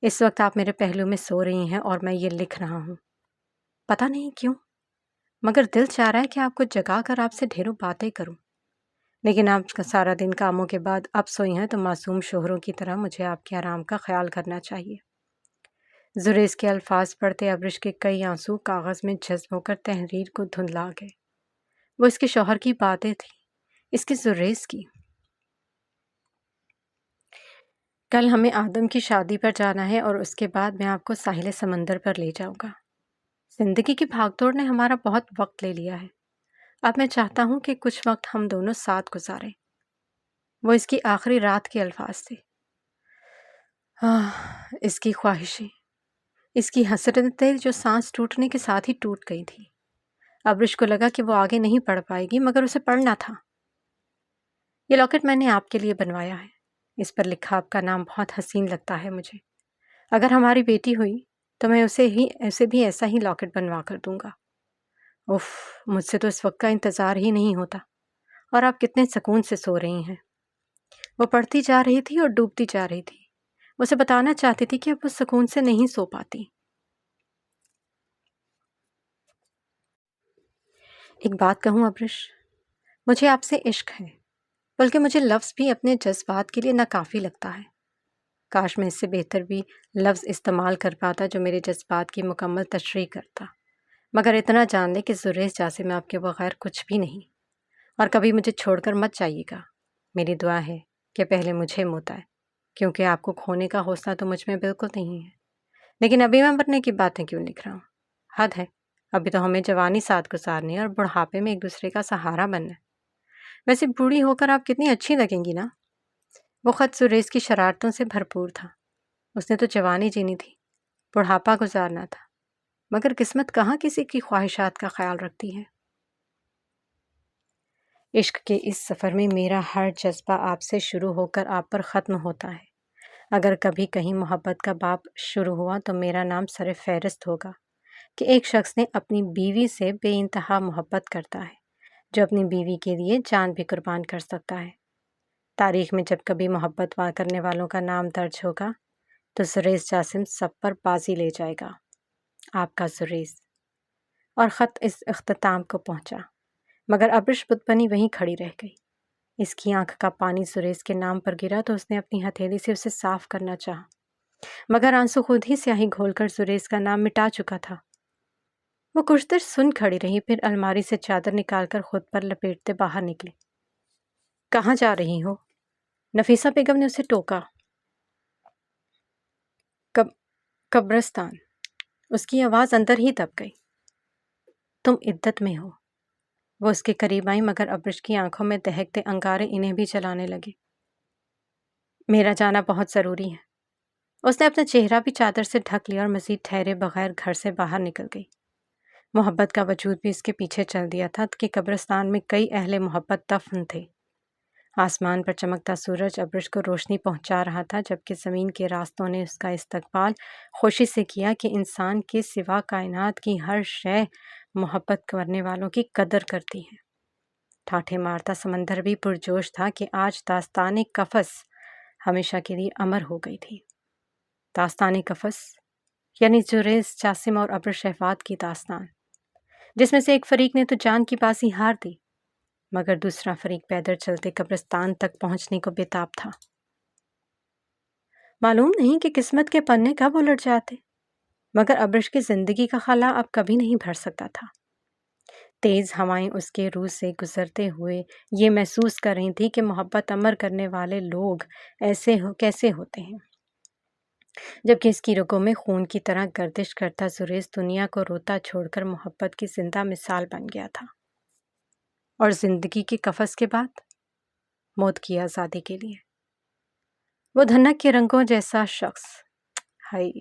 اس وقت آپ میرے پہلو میں سو رہی ہیں اور میں یہ لکھ رہا ہوں۔ پتہ نہیں کیوں، مگر دل چاہ رہا ہے کہ آپ کو جگا کر آپ سے ڈھیروں باتیں کروں، لیکن آپ کا سارا دن کاموں کے بعد اب سوئی ہیں تو معصوم شوہروں کی طرح مجھے آپ کے آرام کا خیال کرنا چاہیے۔ زریز کے الفاظ پڑھتے ابرش کے کئی آنسو کاغذ میں جذب ہو کر تحریر کو دھندلا گئے۔ وہ اس کے شوہر کی باتیں تھیں، اس کی زریز کی۔ کل ہمیں آدم کی شادی پر جانا ہے اور اس کے بعد میں آپ کو ساحل سمندر پر لے جاؤں گا۔ زندگی کی بھاگ دوڑ نے ہمارا بہت وقت لے لیا ہے، اب میں چاہتا ہوں کہ کچھ وقت ہم دونوں ساتھ گزاریں۔ وہ اس کی آخری رات کے الفاظ تھے۔ اس کی خواہشیں، اس کی حسرتیں جو سانس ٹوٹنے کے ساتھ ہی ٹوٹ گئی تھی۔ ابرش کو لگا کہ وہ آگے نہیں پڑھ پائے گی، مگر اسے پڑھنا تھا۔ یہ لاکٹ میں نے آپ کے لیے بنوایا ہے، اس پر لکھا آپ کا نام بہت حسین لگتا ہے مجھے۔ اگر ہماری بیٹی ہوئی تو میں اسے بھی ایسا ہی لاکٹ بنوا کر دوں گا۔ اف، مجھ سے تو اس وقت کا انتظار ہی نہیں ہوتا، اور آپ کتنے سکون سے سو رہی ہیں۔ وہ پڑھتی جا رہی تھی اور ڈوبتی جا رہی تھی۔ اسے بتانا چاہتی تھی کہ اب وہ سکون سے نہیں سو پاتی۔ ایک بات کہوں ابرش، مجھے آپ سے عشق ہے، بلکہ مجھے لفظ بھی اپنے جذبات کے لیے ناکافی لگتا ہے۔ کاش میں اس سے بہتر بھی لفظ استعمال کر پاتا جو میرے جذبات کی مکمل تشریح کرتا، مگر اتنا جان لے کہ زریس جاسم آپ کے بغیر کچھ بھی نہیں، اور کبھی مجھے چھوڑ کر مت جائیے گا۔ میری دعا ہے کہ پہلے مجھے موت آئے، کیونکہ آپ کو کھونے کا حوصلہ تو مجھ میں بالکل نہیں ہے۔ لیکن ابھی میں مرنے کی باتیں کیوں لکھ رہا ہوں؟ حد ہے، ابھی تو ہمیں جوانی ساتھ گزارنی ہے اور بڑھاپے میں ایک دوسرے کا سہارا بننا ہے۔ ویسے بوڑھی ہو کر آپ کتنی اچھی لگیں گی نا۔ وہ خط زریس کی شرارتوں سے بھرپور تھا۔ اس نے تو جوانی جینی تھی، بڑھاپا گزارنا تھا، مگر قسمت کہاں کسی کی خواہشات کا خیال رکھتی ہے۔ عشق کے اس سفر میں میرا ہر جذبہ آپ سے شروع ہو کر آپ پر ختم ہوتا ہے۔ اگر کبھی کہیں محبت کا باب شروع ہوا تو میرا نام سر فہرست ہوگا کہ ایک شخص نے اپنی بیوی سے بے انتہا محبت کرتا ہے، جو اپنی بیوی کے لیے جان بھی قربان کر سکتا ہے۔ تاریخ میں جب کبھی محبت کرنے والوں کا نام درج ہوگا تو زریس جاسم سب پر بازی لے جائے گا۔ آپ کا زریس۔ اور خط اس اختتام کو پہنچا، مگر ابرش بت بنی وہیں کھڑی رہ گئی۔ اس کی آنکھ کا پانی زریس کے نام پر گرا تو اس نے اپنی ہتھیلی سے اسے صاف کرنا چاہا، مگر آنسو خود ہی سیاہی گھول کر زریس کا نام مٹا چکا تھا۔ وہ کچھ دیر سن کھڑی رہی، پھر الماری سے چادر نکال کر خود پر لپیٹتے باہر نکلی۔ کہاں جا رہی ہو؟ نفیسہ بیگم نے اسے ٹوکا۔ قبرستان۔ اس کی آواز اندر ہی دب گئی۔ تم عدت میں ہو۔ وہ اس کے قریب آئی، مگر ابرش کی آنکھوں میں دہکتے انگارے انہیں بھی جلانے لگے۔ میرا جانا بہت ضروری ہے۔ اس نے اپنا چہرہ بھی چادر سے ڈھک لیا اور مزید ٹھہرے بغیر گھر سے باہر نکل گئی۔ محبت کا وجود بھی اس کے پیچھے چل دیا تھا کہ قبرستان میں کئی اہل محبت دفن تھے۔ آسمان پر چمکتا سورج ابرش کو روشنی پہنچا رہا تھا، جبکہ زمین کے راستوں نے اس کا استقبال خوشی سے کیا کہ انسان کے سوا کائنات کی ہر شے محبت کرنے والوں کی قدر کرتی ہے۔ ٹھاٹھے مارتا سمندر بھی پرجوش تھا کہ آج داستان قفس ہمیشہ کے لیے امر ہو گئی تھی۔ داستان قفس یعنی زریس جاسم اور ابرش شہوات کی داستان، جس میں سے ایک فریق نے تو جان کی بازی ہار دی، مگر دوسرا فریق پیدل چلتے قبرستان تک پہنچنے کو بےتاب تھا۔ معلوم نہیں کہ قسمت کے پنے کب الٹ جاتے، مگر ابرش کی زندگی کا خلا اب کبھی نہیں بھر سکتا تھا۔ تیز ہوائیں اس کے روح سے گزرتے ہوئے یہ محسوس کر رہی تھی کہ محبت امر کرنے والے لوگ کیسے ہوتے ہیں، جبکہ اس کی رگوں میں خون کی طرح گردش کرتا زریس دنیا کو روتا چھوڑ کر محبت کی زندہ مثال بن گیا تھا۔ اور زندگی کے قفس کے بعد موت کی آزادی کے لیے وہ دھنک کے رنگوں جیسا شخص، ہائی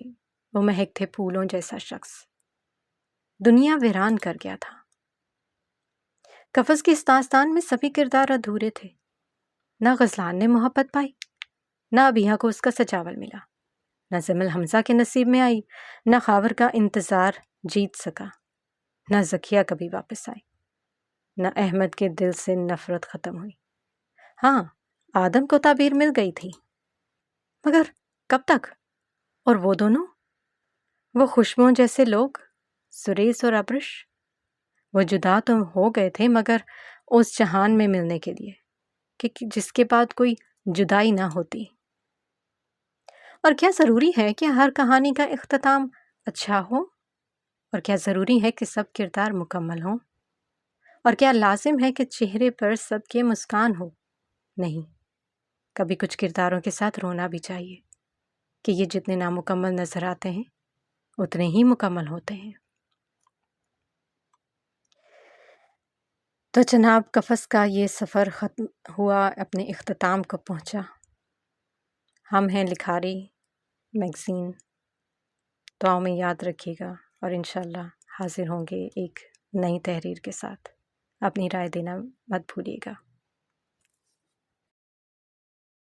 وہ مہکتے پھولوں جیسا شخص دنیا ویران کر گیا تھا۔ قفس کی اس داستان میں سبھی کردار ادھورے تھے۔ نہ غزلان نے محبت پائی، نہ ابیہ کو اس کا سجاول ملا، نہ زمل حمزہ کے نصیب میں آئی، نہ خاور کا انتظار جیت سکا، نہ زکیہ کبھی واپس آئی، نہ احمد کے دل سے نفرت ختم ہوئی۔ ہاں، آدم کو تعبیر مل گئی تھی، مگر کب تک؟ اور وہ دونوں، وہ خوشبوؤں جیسے لوگ، زریس اور ابرش، وہ جدا تو ہو گئے تھے مگر اس جہان میں ملنے کے لیے کہ جس کے بعد کوئی جدائی نہ ہوتی۔ اور کیا ضروری ہے کہ ہر کہانی کا اختتام اچھا ہو؟ اور کیا ضروری ہے کہ سب کردار مکمل ہوں؟ اور کیا لازم ہے کہ چہرے پر سب کے مسکان ہو؟ نہیں، کبھی کچھ کرداروں کے ساتھ رونا بھی چاہیے کہ یہ جتنے نامکمل نظر آتے ہیں اتنے ہی مکمل ہوتے ہیں۔ تو جناب، قفس کا یہ سفر ختم ہوا، اپنے اختتام کو پہنچا۔ ہم ہیں لکھاری میگزین، دعاؤں میں یاد رکھیے گا، اور انشاءاللہ حاضر ہوں گے ایک نئی تحریر کے ساتھ۔ اپنی رائے دینا مت بھولیے گا۔